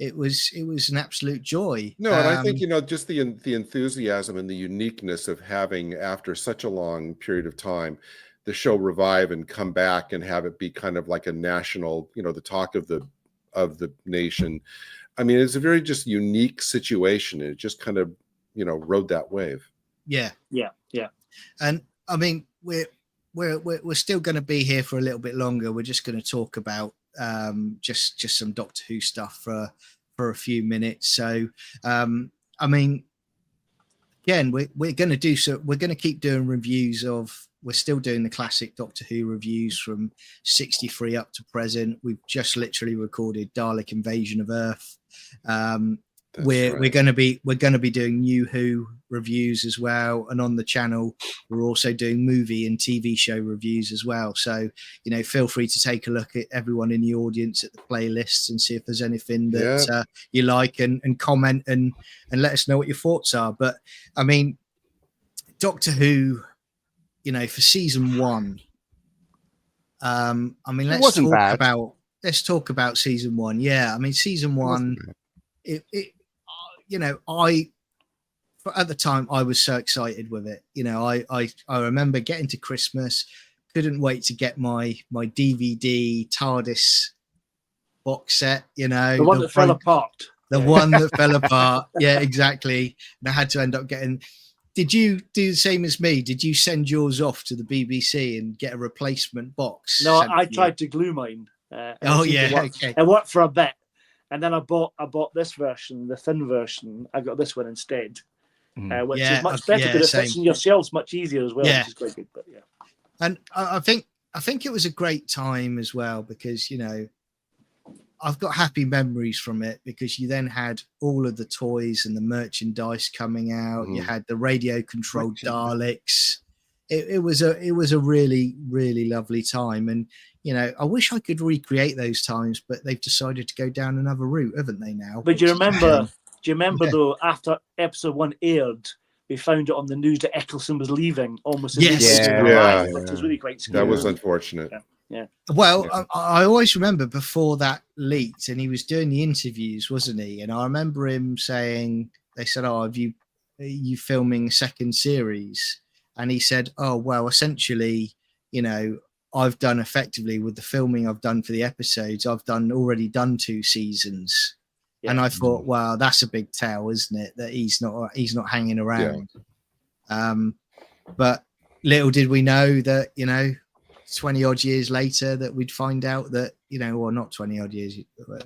it was an absolute joy. No, and I think, you know, just the enthusiasm and the uniqueness of having, after such a long period of time, the show revive and come back and have it be kind of like a national, you know, the talk of the nation. I mean, it's a very just unique situation. It just kind of, you know, rode that wave. Yeah. And I mean, we're still going to be here for a little bit longer. We're just going to talk about just some Doctor Who stuff for a few minutes. So, I mean, again, we're going to do so. We're going to keep doing reviews of. We're still doing the classic Doctor Who reviews from 63 up to present. We've just literally recorded Dalek Invasion of Earth. We're going to be doing New Who reviews as well, and on the channel we're also doing movie and TV show reviews as well. So, you know, feel free to take a look at everyone in the audience at the playlists and see if there's anything that you like, and comment and let us know what your thoughts are. But I mean, Doctor Who, you know, for season 1, I mean, let's talk about season 1. Yeah, I mean, season 1, it you know, at the time I was so excited with it. You know, I remember getting to Christmas, couldn't wait to get my DVD TARDIS box set. You know, the one that fell apart. The one that fell apart. Yeah, exactly. And I had to end up getting. Did you do the same as me? Did you send yours off to the BBC and get a replacement box? No, I tried to glue mine. Okay. It worked for a bit, and then I bought this version, the thin version. I got this one instead, which is much better because it fits in your shelves much easier as well, which is quite good. But and I think it was a great time as well, because, you know, I've got happy memories from it, because you then had all of the toys and the merchandise coming out. You had the radio controlled Daleks. It was a really, really lovely time. And, you know, I wish I could recreate those times, but they've decided to go down another route, haven't they now? But do you remember though, after episode 1 aired, we found it on the news that Eccleston was leaving almost immediately. Yes. Which was really quite scary. That was unfortunate. Well, I always remember before that leaked, and he was doing the interviews, wasn't he? And I remember him saying, they said, "Oh, are you filming a second series?" And he said, "Oh, well, essentially, I've done effectively with the filming I've done for the episodes. I've already done 2 seasons." Yeah. And I thought, wow, that's a big tell, isn't it? That he's not hanging around. Yeah. But little did we know that 20 odd years later that we'd find out that or not 20 odd years.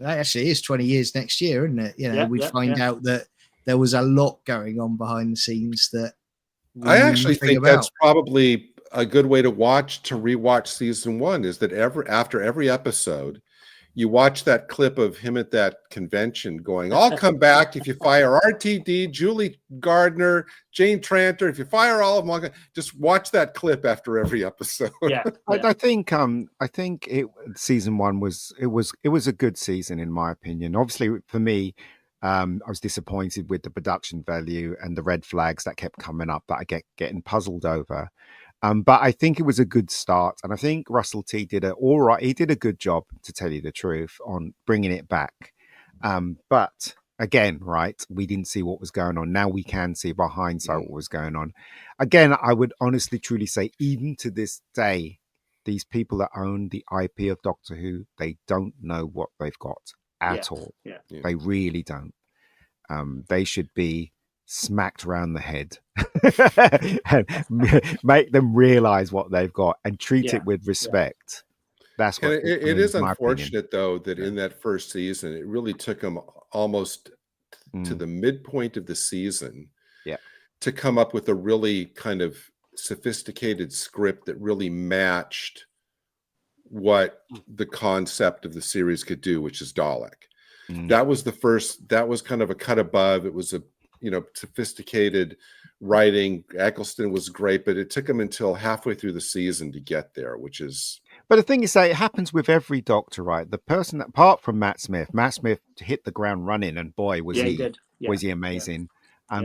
Actually, it is 20 years next year, isn't it? We'd find out that there was a lot going on behind the scenes that I actually think that's probably a good way to rewatch season 1 is that after every episode, you watch that clip of him at that convention going, "I'll come back if you fire RTD, Julie Gardner, Jane Tranter. If you fire all of them, just watch that clip after every episode." Yeah. I think season 1 was a good season in my opinion. Obviously, for me, I was disappointed with the production value and the red flags that kept coming up that I getting puzzled over. But I think it was a good start, and I think Russell T did he did a good job, to tell you the truth, on bringing it back. But again, right, we didn't see what was going on. Now we can see by hindsight what was going on. Again, I would honestly, truly say, even to this day, these people that own the IP of Doctor Who, they don't know what they've got at all. Yeah. They really don't. They should be smacked around the head and make them realize what they've got and treat it with respect. That's what it is unfortunate, though, that in that first season, it really took them almost to the midpoint of the season to come up with a really kind of sophisticated script that really matched what the concept of the series could do, which is Dalek. That was kind of a cut above. It was a sophisticated writing. Eccleston was great, but it took him until halfway through the season to get there, which is. But the thing is that it happens with every Doctor, right? The person that, apart from Matt Smith hit the ground running, and boy, was he amazing.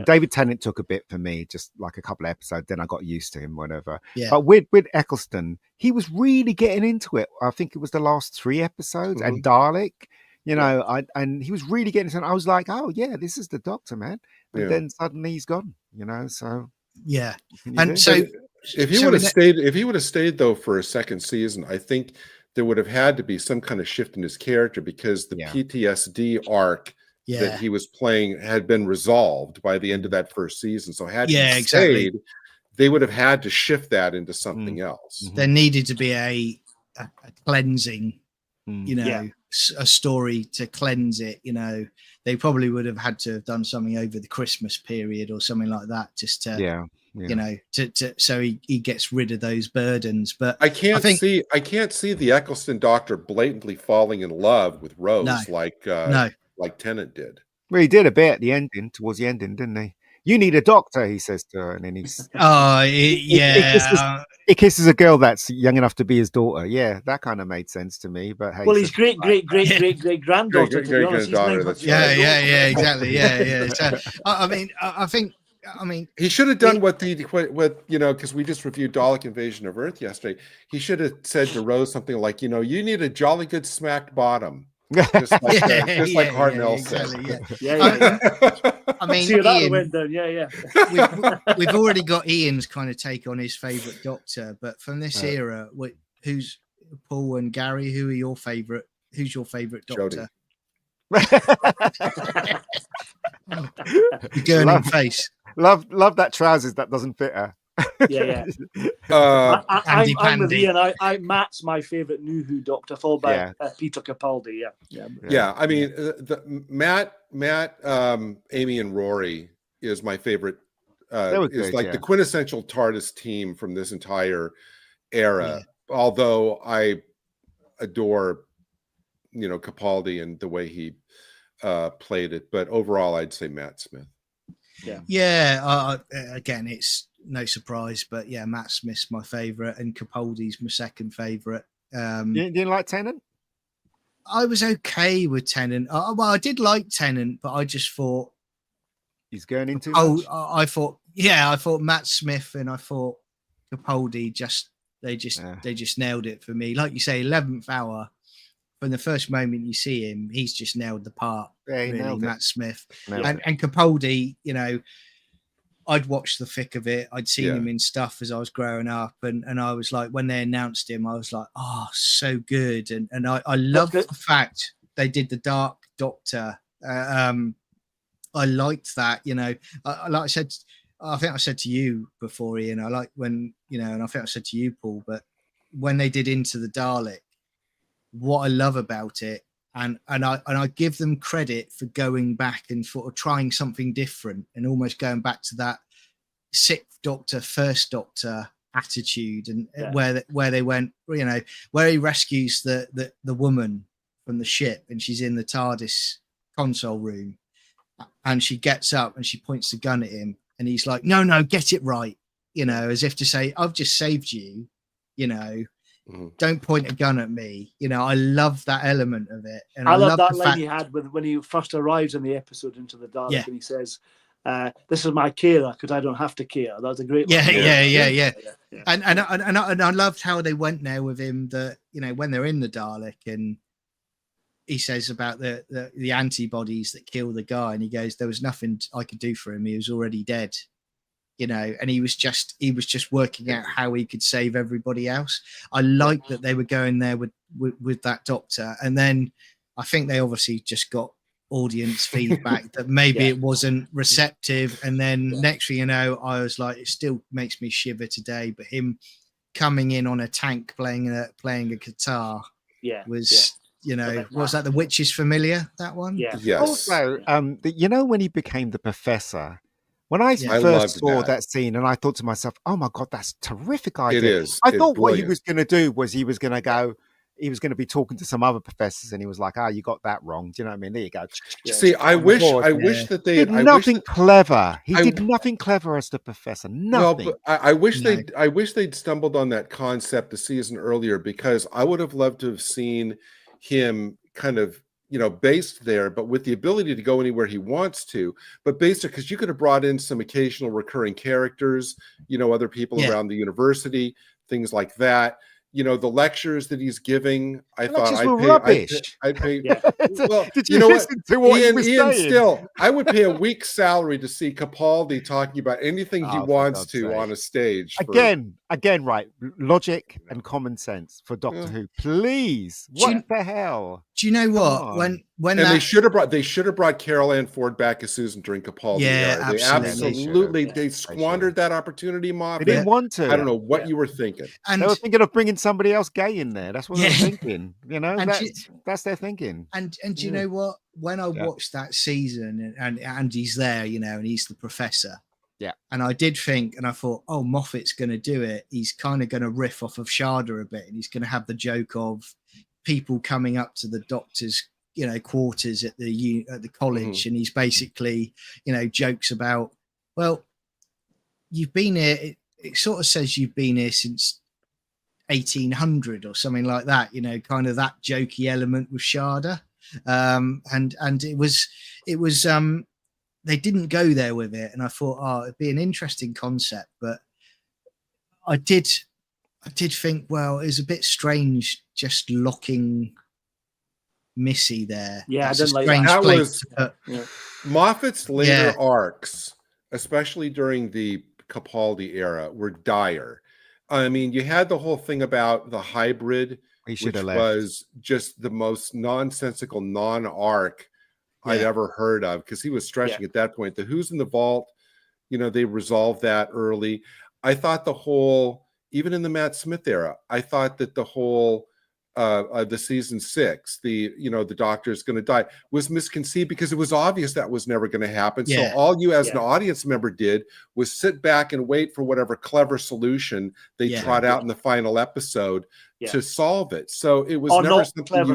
David Tennant took a bit for me, just like a couple of episodes. Then I got used to him, whatever. Yeah. But with Eccleston, he was really getting into it. I think it was the last 3 episodes, and Dalek. And he was really getting into it. I was like, oh yeah, this is the Doctor, man. And then suddenly he's gone, so and so if he would have stayed though for a second season, I think there would have had to be some kind of shift in his character, because the PTSD arc that he was playing had been resolved by the end of that first season. So had he stayed, they would have had to shift that into something else. There needed to be a cleansing, a story to cleanse it. They probably would have had to have done something over the Christmas period or something like that, just to so he gets rid of those burdens. But I can't see the Eccleston Doctor blatantly falling in love with Rose like Tennant did. Well, he did a bit at towards the ending, didn't he? "You need a doctor," he says to her, and then he's he kisses a girl that's young enough to be his daughter. Yeah, that kind of made sense to me. But hey, his great granddaughter, to be honest. Exactly. So, I mean, he should have done what because we just reviewed Dalek Invasion of Earth yesterday. He should have said to Rose something like, "You need a jolly good smacked bottom." Just like Hartnell said. I mean, Ian, we've already got Ian's kind of take on his favourite Doctor, but from this era, who's Paul and Gary? Who are your favourite? Who's your favourite Doctor? The gurning face. Love that trousers that doesn't fit her. I'm with Ian. Matt's my favourite New Who Doctor, followed by Peter Capaldi. I mean, Matt, Amy, and Rory is my favorite. Is like the quintessential TARDIS team from this entire era. Although I adore, Capaldi and the way he played it, but overall, I'd say Matt Smith. Again, it's no surprise, but Matt Smith's my favourite, and Capaldi's my second favourite. You didn't like Tennant? I was okay with Tennant. I did like Tennant, but I just thought he's going into. I thought Matt Smith and I thought Capaldi just They just nailed it for me. Like you say, 11th hour. From the first moment you see him, he's just nailed the part. Yeah, really, Matt Smith and Capaldi. You know, I'd watched the thick of it. I'd seen him in stuff as I was growing up, and I was like, when they announced him, I was like, oh, so good. And I love the fact they did the Dark Doctor. I liked that. You know, like I said, I think I said to you before, Ian. I like when, you know, and I think I said to you, Paul, but when they did Into the Dalek, what I love about it, and I give them credit for going back and sort of trying something different and almost going back to that Sixth Doctor, First Doctor attitude, and where they went, you know, where he rescues the woman from the ship and she's in the TARDIS console room and she gets up and she points the gun at him and he's like, no, get it right, you know, as if to say, I've just saved you, you know. Don't point a gun at me. You know, I love that element of it. And I love that line he had when he first arrives in the episode Into the Dalek, and he says, this is my carer because I don't have to care. That was a great line. Yeah. And I loved how they went there with him, that, you know, when they're in the Dalek and he says about the antibodies that kill the guy, and he goes, there was nothing I could do for him. He was already dead. You know, and he was just working out how he could save everybody else. I like that they were going there with that Doctor, and then I think they obviously just got audience feedback that maybe it wasn't receptive. And then next thing you know, I was like, it still makes me shiver today. But him coming in on a tank playing a guitar, was. You know, was that The Witch is Familiar? That one, Yes. Also, you know, when he became the Professor. When I first saw that scene, and I thought to myself, "Oh my God, that's a terrific idea!" It is. I thought what he was going to do was he was going to be talking to some other professors, and he was like, "Ah, you got that wrong." Do you know what I mean? There you go. See, I wish that they did nothing clever. He did nothing clever as the Professor. Nothing. Well, but I wish they'd stumbled on that concept a season earlier, because I would have loved to have seen him kind of, you know, based there, but with the ability to go anywhere he wants to, but based, because you could have brought in some occasional recurring characters, you know, other people around the university, things like that. You know, the lectures that he's giving, I thought I'd pay. Well, did you listen to what he was saying? Still, I would pay a week's salary to see Capaldi talking about anything he wants to on a stage. Again, right? Logic and common sense for Doctor Who, please. What the hell? Do you know what? When they should have brought Carol Ann Ford back as Susan during Capaldi. Yeah, absolutely. They squandered that opportunity, Moffat. They didn't want to. I don't know what you were thinking. And they were thinking of bringing somebody else gay in there. That's what they were thinking. You know, that's their thinking. And do you know what? When I watched that season, and he's there, you know, and he's the Professor. Yeah. And I did think, and I thought, oh, Moffat's going to do it. He's kind of going to riff off of Sharda a bit, and he's going to have the joke of people coming up to the Doctor's, you know, quarters at the college, and he's basically, you know, jokes about, well, you've been here. It sort of says you've been here since 1800 or something like that. You know, kind of that jokey element with Sharda, and it was. They didn't go there with it, and I thought, oh, it'd be an interesting concept, but I did think, well, it was a bit strange just locking Missy there. Yeah, that's I didn't like that. Was Moffat's later arcs, especially during the Capaldi era, were dire. I mean, you had the whole thing about the hybrid, which was just the most nonsensical non-arc I'd ever heard of, because he was stretching at that point. The Who's in the Vault, you know, they resolved that early. I thought the whole, even in the Matt Smith era, I thought that the whole the season 6, the Doctor is going to die, was misconceived, because it was obvious that was never going to happen. So all you as an audience member did was sit back and wait for whatever clever solution they trot out in the final episode to solve it. So it was never something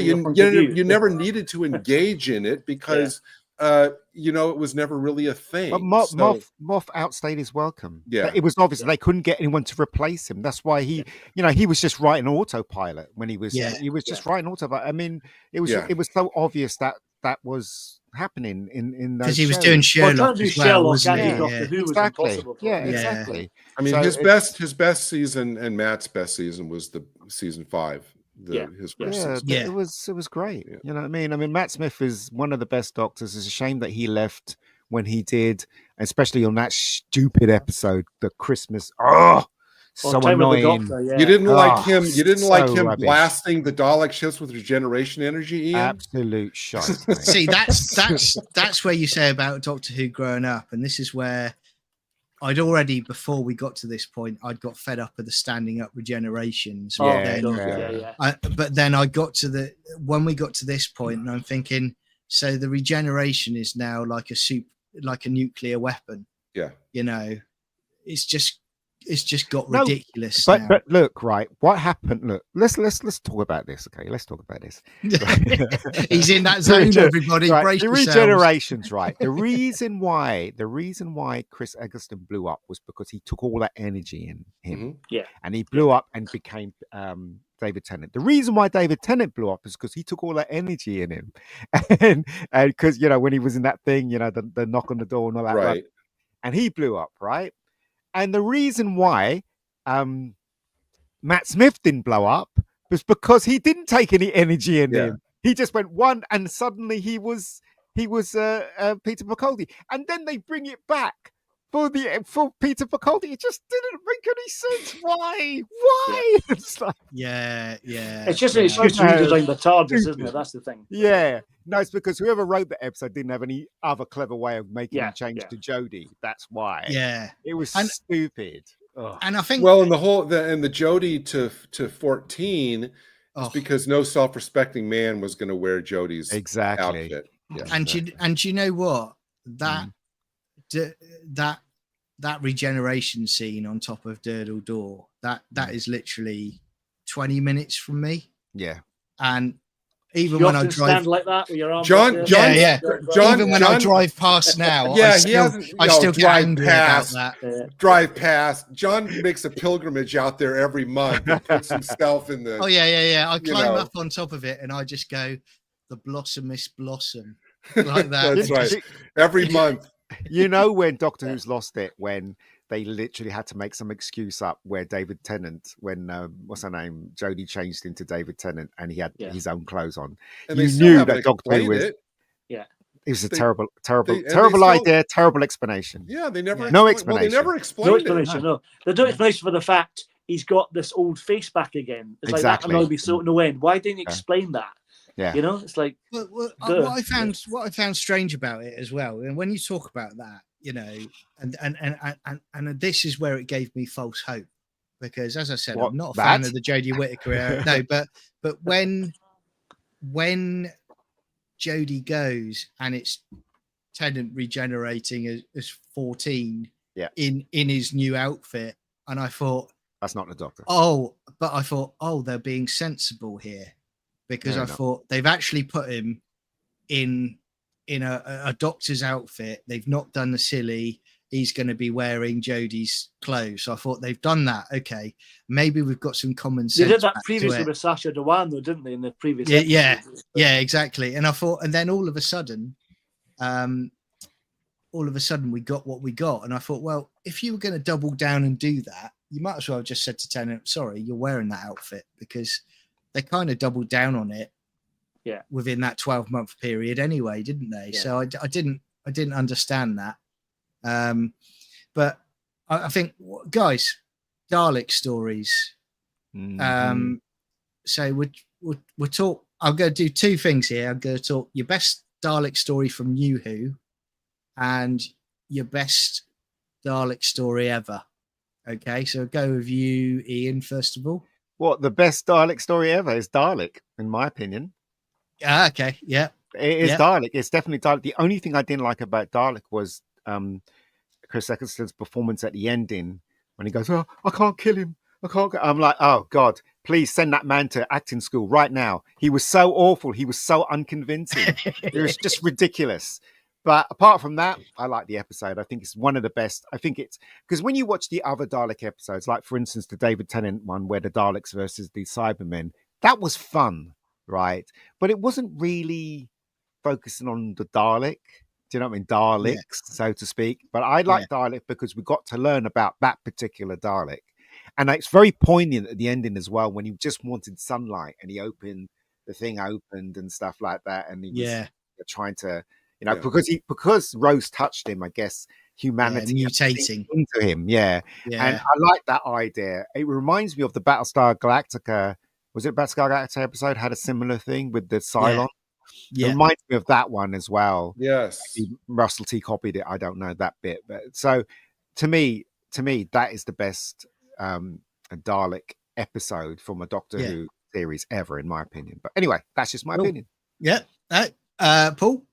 you never needed to engage in it, because it was never really a thing. But Moff outstayed his welcome. Yeah, it was obvious they couldn't get anyone to replace him. That's why he was just writing autopilot when he was just writing autopilot. I mean, it was so obvious that that was happening in those because he was shows. doing Sherlock trying to do as well, Sherlock wasn't and he? Doctor Who was exactly. impossible. Yeah, him. exactly. I mean, So his best season and Matt's best season was the season 5. His first season. It was great. Yeah. You know what I mean? I mean, Matt Smith is one of the best Doctors. It's a shame that he left when he did, especially on that stupid episode, the Christmas. So Time of the annoying. Doctor, yeah. You didn't like him. You didn't so like him rubbish. blasting the Dalek ships with regeneration energy, Ian. Absolute shite. mate. See, that's where you say about Doctor Who growing up, and this is where I'd already, before we got to this point, I'd got fed up with the standing up regenerations. But then I got to when we got to this point, and I'm thinking, so the regeneration is now like a nuclear weapon. Yeah, you know, it's just got ridiculous. But look, right, what happened? Look, let's talk about this. Okay, let's talk about this. He's in that zone, everybody. Right, brace the yourselves. regenerations, right? The reason why Chris Eccleston blew up was because he took all that energy in him, and he blew up and became David Tennant. The reason why David Tennant blew up is because he took all that energy in him, and because when he was in that thing, the knock on the door and all that, right? And he blew up, right? And the reason why Matt Smith didn't blow up was because he didn't take any energy in him. He just went one, and suddenly he was Peter Capaldi. And then they bring it back for Peter Capaldi. It just didn't make any sense. Why? It's like, It's just an excuse to redesign the TARDIS, isn't it? That's the thing. Yeah. No, it's because whoever wrote the episode didn't have any other clever way of making a change to Jodie. That's why. Yeah. It was stupid. Ugh. And I think and the Jodie to 14 is because no self-respecting man was going to wear Jodie's outfit. Yeah. And you know what? That regeneration scene on top of Durdle Door, that is literally 20 minutes from me. Yeah. And even when I drive stand like that with your arms even when I drive past now, I still get angry about that. Drive past. John makes a pilgrimage out there every month. He puts himself in the. Oh yeah. I climb up on top of it and I just go, the blossomest blossom, like that. That's right. Every month. When Doctor Who's lost it, when they literally had to make some excuse up where David Tennant, when what's her name, Jodie changed into David Tennant and he had his own clothes on. And you knew that Doctor Who was. It was a terrible idea, terrible explanation. Yeah, they never. No explanation. Well, they never explained no explanation. No, there's no explanation for the fact he's got this old face back again. It's like that annoyed me so no end. Why didn't you explain that? Yeah, it's like what I found strange about it as well, and when you talk about that, and this is where it gave me false hope, because as I said, I'm not a fan of the Jodie Whittaker era. No, but when Jodie goes and it's Tennant regenerating as 14 in his new outfit, and I thought that's not the Doctor. But I thought, they're being sensible here. Because I thought they've actually put him in a doctor's outfit. They've not done the silly. He's going to be wearing Jodie's clothes. So I thought they've done that. Okay, maybe we've got some common sense. They did that previously with Sacha Dhawan, though, didn't they? In the previous yeah, exactly. And I thought, and then all of a sudden, we got what we got. And I thought, well, if you were going to double down and do that, you might as well have just said to Tennant, "Sorry, you're wearing that outfit," because they kind of doubled down on it within that 12-month period anyway, didn't they? So I didn't understand that. But I think, guys, Dalek stories. So we'll talk. I'm going to do two things here. I'm going to talk your best Dalek story from New Who and your best Dalek story ever. Okay, so I'll go with you, Ian, first of all. What, the best Dalek story ever is Dalek, in my opinion. Okay, yeah. It is Dalek. It's definitely Dalek. The only thing I didn't like about Dalek was Chris Eccleston's performance at the ending when he goes, "Oh, I can't kill him. I'm like, oh, God, please send that man to acting school right now. He was so awful. He was so unconvincing. It was just ridiculous. But apart from that, I like the episode. I think it's one of the best. I think it's because when you watch the other Dalek episodes, like, for instance, the David Tennant one where the Daleks versus the Cybermen, that was fun, right? But it wasn't really focusing on the Dalek. Do you know what I mean? Daleks, so to speak. But I like Dalek because we got to learn about that particular Dalek. And it's very poignant at the ending as well, when he just wanted sunlight and the thing opened and stuff like that. And he was trying to, because Rose touched him, I guess humanity mutating into him. Yeah. And I like that idea. It reminds me of the Battlestar Galactica. Was it Battlestar Galactica episode had a similar thing with the Cylon? It reminds me of that one as well. Yes. Maybe Russell T copied it. I don't know that bit. But so to me, that is the best Dalek episode from a Doctor Who series ever, in my opinion. But anyway, that's just my opinion. Yeah. Paul?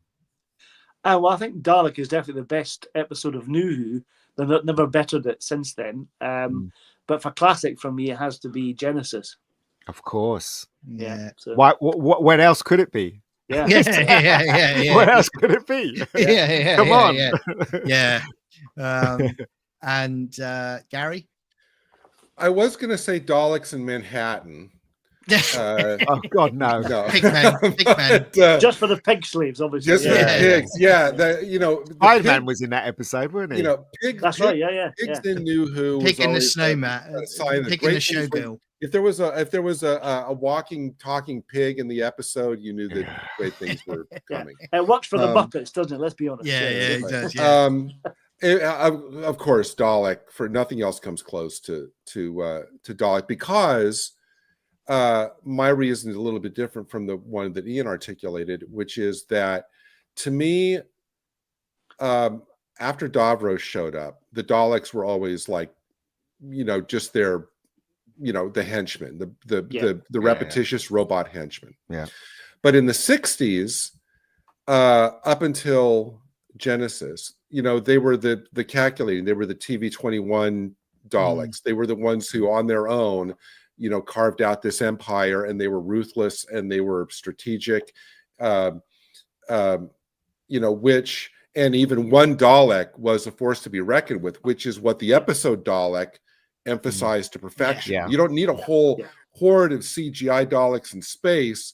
Well, I think Dalek is definitely the best episode of New Who. They've never bettered it since then. But for classic, for me, it has to be Genesis. Of course. Yeah. So. What else could it be? Yeah. Yeah. What else could it be? Yeah. Come on. Yeah. And Gary? I was going to say Daleks in Manhattan. Oh God, no! Pig man. But, just for the pig sleeves, obviously. Just for the pigs, Iron Man was in that episode, wasn't he? That's right. Yeah. Pigs in New Who. Pig in the snowman. Pig in the showgirl. If there was a walking, talking pig in the episode, you knew that great things were coming. It works for the Muppets, doesn't it? Let's be honest. Yeah, it does. Yeah. Of course, Dalek. For nothing else comes close to Dalek, because my reason is a little bit different from the one that Ian articulated, which is that, to me, after Davros showed up, the Daleks were always like, just their, the henchmen, the repetitious robot henchmen. Yeah. But in the 60s, up until Genesis, they were the calculating, they were the TV-21 Daleks. They were the ones who, on their own, carved out this empire, and they were ruthless and they were strategic, which, and even one Dalek was a force to be reckoned with, which is what the episode Dalek emphasized to perfection. Yeah. You don't need a whole horde of CGI Daleks in space,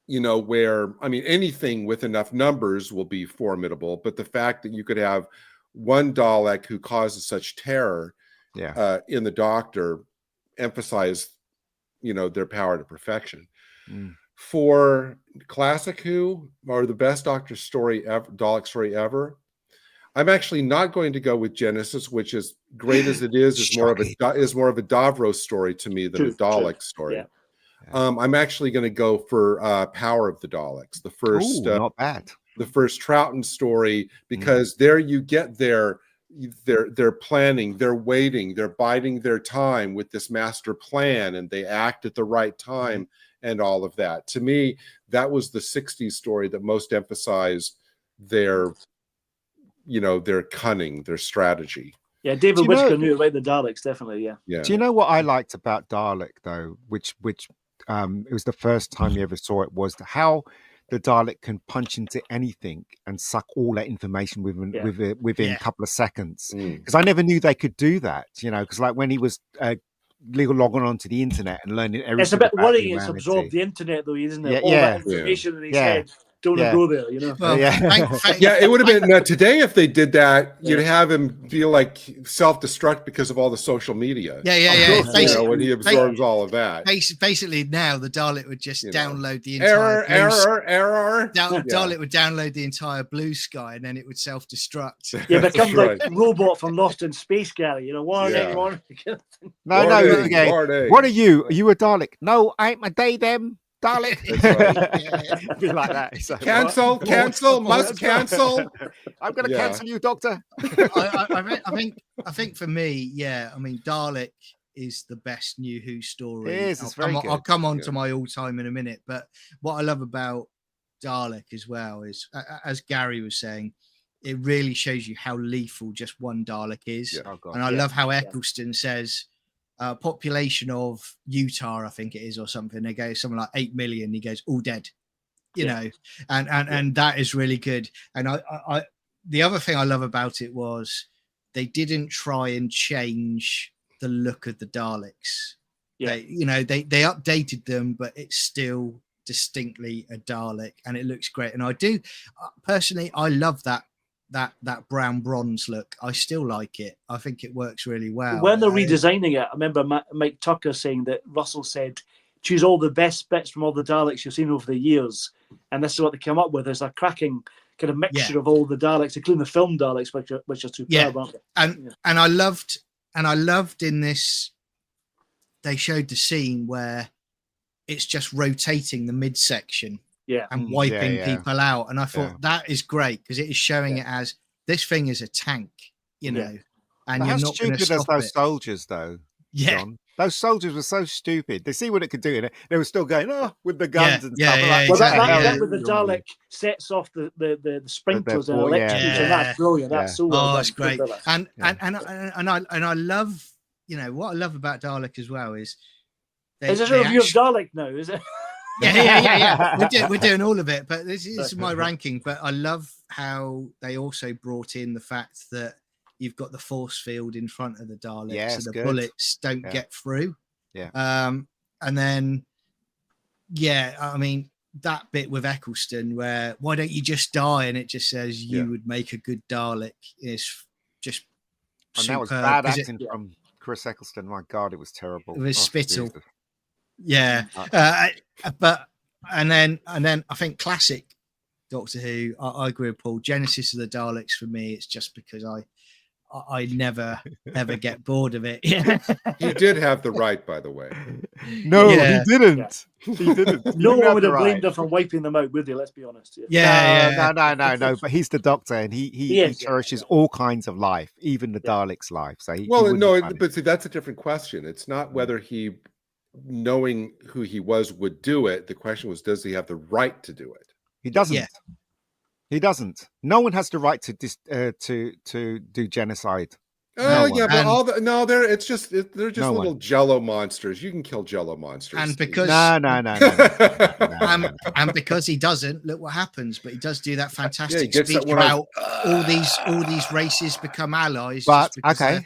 where, anything with enough numbers will be formidable, but the fact that you could have one Dalek who causes such terror in the Doctor emphasize, their power to perfection. For classic Who, or the best Doctor story ever, Dalek story ever, I'm actually not going to go with Genesis, which, is great as it is more of a Davros story to me than a Dalek story. Yeah. I'm actually going to go for Power of the Daleks, the first. Not bad. The first Troughton story, because there you get their planning, they're waiting, they're biding their time with this master plan, and they act at the right time and all of that. To me, that was the 60s story that most emphasized their cunning, their strategy. Yeah, David Whittaker knew about the Daleks, definitely, yeah. Do you know what I liked about Dalek, though, which it was the first time you ever saw it, was how the Dalek can punch into anything and suck all that information within a couple of seconds. Because I never knew they could do that, because like when he was logging onto the internet and learning everything. It's a bit worrying it's absorbed the internet, though, isn't it? All that information in his head. Don't go there, Well, it would have been today if they did that. You'd have him feel like self-destruct because of all the social media. When he absorbs all of that. Basically, now the Dalek would just download the entire error. Dalek would download the entire blue sky, and then it would self-destruct. Yeah, become like robot from Lost in Space, Gary. Warning. No. What are you? Are you a Dalek? No, I ain't my day them. Dalek. Right. Be like that. So, cancel, must cancel. I'm going to cancel you, Doctor. I think for me, Dalek is the best New Who story. It is. I'll come on to my all-time in a minute, but what I love about Dalek as well is, as Gary was saying, it really shows you how lethal just one Dalek is. And I love how Eccleston says, population of Utah, I think it is, or something. They go something like 8 million. He goes, all dead, and that is really good. And I the other thing I love about it was they didn't try and change the look of the Daleks. They updated them, but it's still distinctly a Dalek, and it looks great. And I do personally, I love that brown bronze look. I still like it. I think it works really well. When they're redesigning it, I remember Mike Tucker saying that Russell said, choose all the best bits from all the Daleks you've seen over the years, and this is what they came up with. There's a cracking kind of mixture of all the Daleks, including the film Daleks, which are superb, aren't they? And I loved in this, they showed the scene where it's just rotating the midsection and wiping people out, and I thought that is great because it is showing it as this thing is a tank, you know. And but you're how not going to stupid as stop those it. soldiers, though. Yeah. John. Those soldiers were so stupid. They see what it could do, and they were still going, with the guns and stuff. Yeah, well, exactly. that with the Dalek sets off the sprinklers and electrocutes, and that's brilliant. That's so well done. It's great. And I love, what I love about Dalek as well is is this a review of Dalek now? Is it? Yeah. We're doing all of it, but this is my ranking. But I love how they also brought in the fact that you've got the force field in front of the Daleks, so the bullets don't get through. Yeah. And then, I mean, that bit with Eccleston where why don't you just die, and it just says you would make a good Dalek is just and superb. That was bad acting from Chris Eccleston. My God, it was terrible. It was spittle. Jesus. Yeah. But and then I think classic Doctor Who, I agree with Paul. Genesis of the Daleks for me, it's just because I never ever get bored of it. He did have the right, by the way. No, he didn't. He didn't. No one would have blamed him for wiping them out, would they? Let's be honest. No. But he's the Doctor, and he cherishes all kinds of life, even the Daleks' life. So but see, that's a different question. It's not whether he, knowing who he was, would do it. The question was, does he have the right to do it? He doesn't. Yeah. He doesn't. No one has the right to do genocide. Oh but they're just little Jello monsters. You can kill Jello monsters. And because and because he doesn't, look what happens. But he does do that fantastic speech about all these races become allies. But because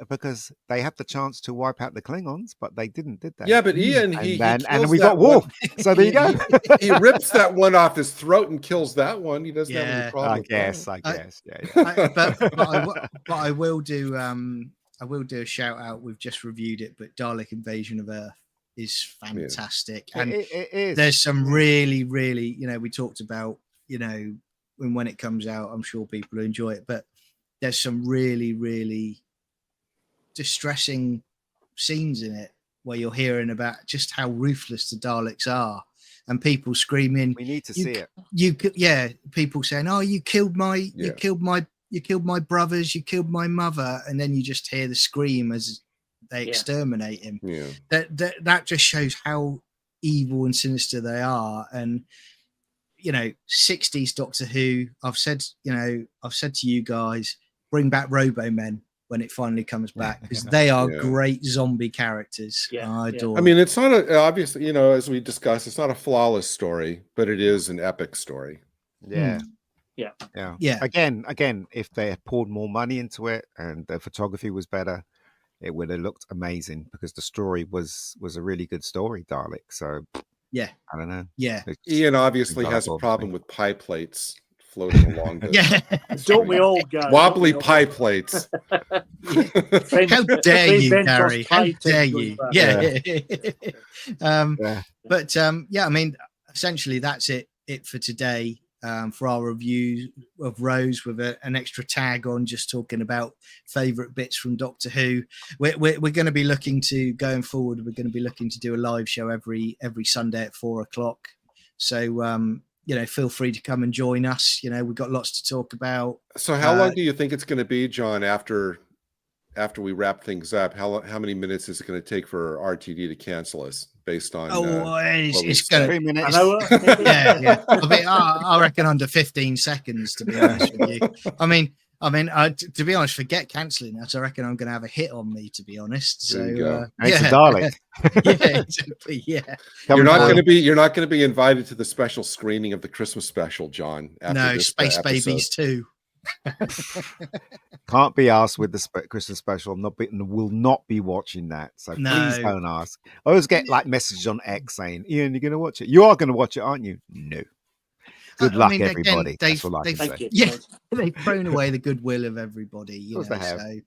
because they had the chance to wipe out the Klingons, but they didn't, did they? Yeah, but Ian, and we got Wolf. So there you go. He rips that one off his throat and kills that one. He doesn't have any problem. I guess. But I will do a shout out. We've just reviewed it, but Dalek Invasion of Earth is fantastic, and it is. There's some really, really, we talked about, when it comes out, I'm sure people will enjoy it, but there's some really, really distressing scenes in it where you're hearing about just how ruthless the Daleks are. And people screaming, "We need to see it." People saying, "Oh, you killed my brothers, you killed my mother," and then you just hear the scream as they exterminate him. Yeah. That just shows how evil and sinister they are. And 60s Doctor Who. I've said to you guys, bring back Robo-Men when it finally comes back, because they are great zombie characters. I adore. I mean, it's not obviously, as we discussed, it's not a flawless story, but it is an epic story. Yeah. Yeah. Again, if they had poured more money into it and the photography was better, it would have looked amazing, because the story was a really good story, Dalek. So I don't know. Yeah. Ian obviously has a problem with pie plates floating along. Don't we all, guys? Wobbly pie plates. How dare you, Gary? How dare you? But I mean, essentially that's it for today. For our review of Rose, with an extra tag on, just talking about favorite bits from Doctor Who. We're going to be looking to, going forward, we're going to be looking to do a live show every Sunday at 4:00. So feel free to come and join us. We've got lots to talk about. So how long do you think it's going to be, John, after we wrap things up? How many minutes is it going to take for RTD to cancel us, based on it's going to 3 minutes. I reckon under 15 seconds, to be honest with you. I mean, to be honest, forget cancelling us. I reckon I'm going to have a hit on me, to be honest. So it's a Dalek. Exactly. Yeah. You're not going to be invited to the special screening of the Christmas special, John. No, Space Babies 2. Can't be asked with the Christmas special. Will not be watching that. So please don't ask. I always get like messages on X saying, "Ian, you're going to watch it. You are going to watch it, aren't you?" No. Good luck, everybody. That's all I can say. Yeah, they've thrown away the goodwill of everybody. You know, so,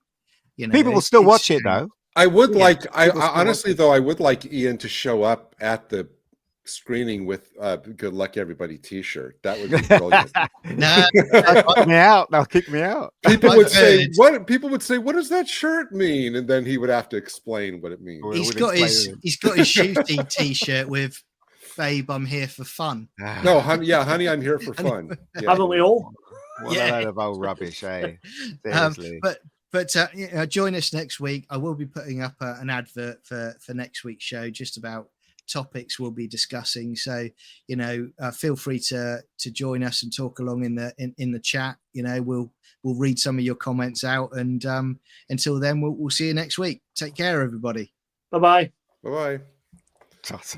people will still watch it though. I would like. I honestly though, I would like Ian to show up at the screening with "Good Luck Everybody" T-shirt. That would be brilliant. They'll kick me out. They'll kick me out. People would say, "What does that shirt mean?" And then he would have to explain what it means. He's got his shooting T-shirt with "Babe, I'm here for fun." No, honey, I'm here for fun. Haven't we all? What a load of old rubbish, eh? Seriously. But join us next week. I will be putting up an advert for next week's show, just about topics we'll be discussing. So feel free to join us and talk along in the chat. We'll read some of your comments out, and until then we'll see you next week. Take care, everybody. Bye-bye. Bye-bye.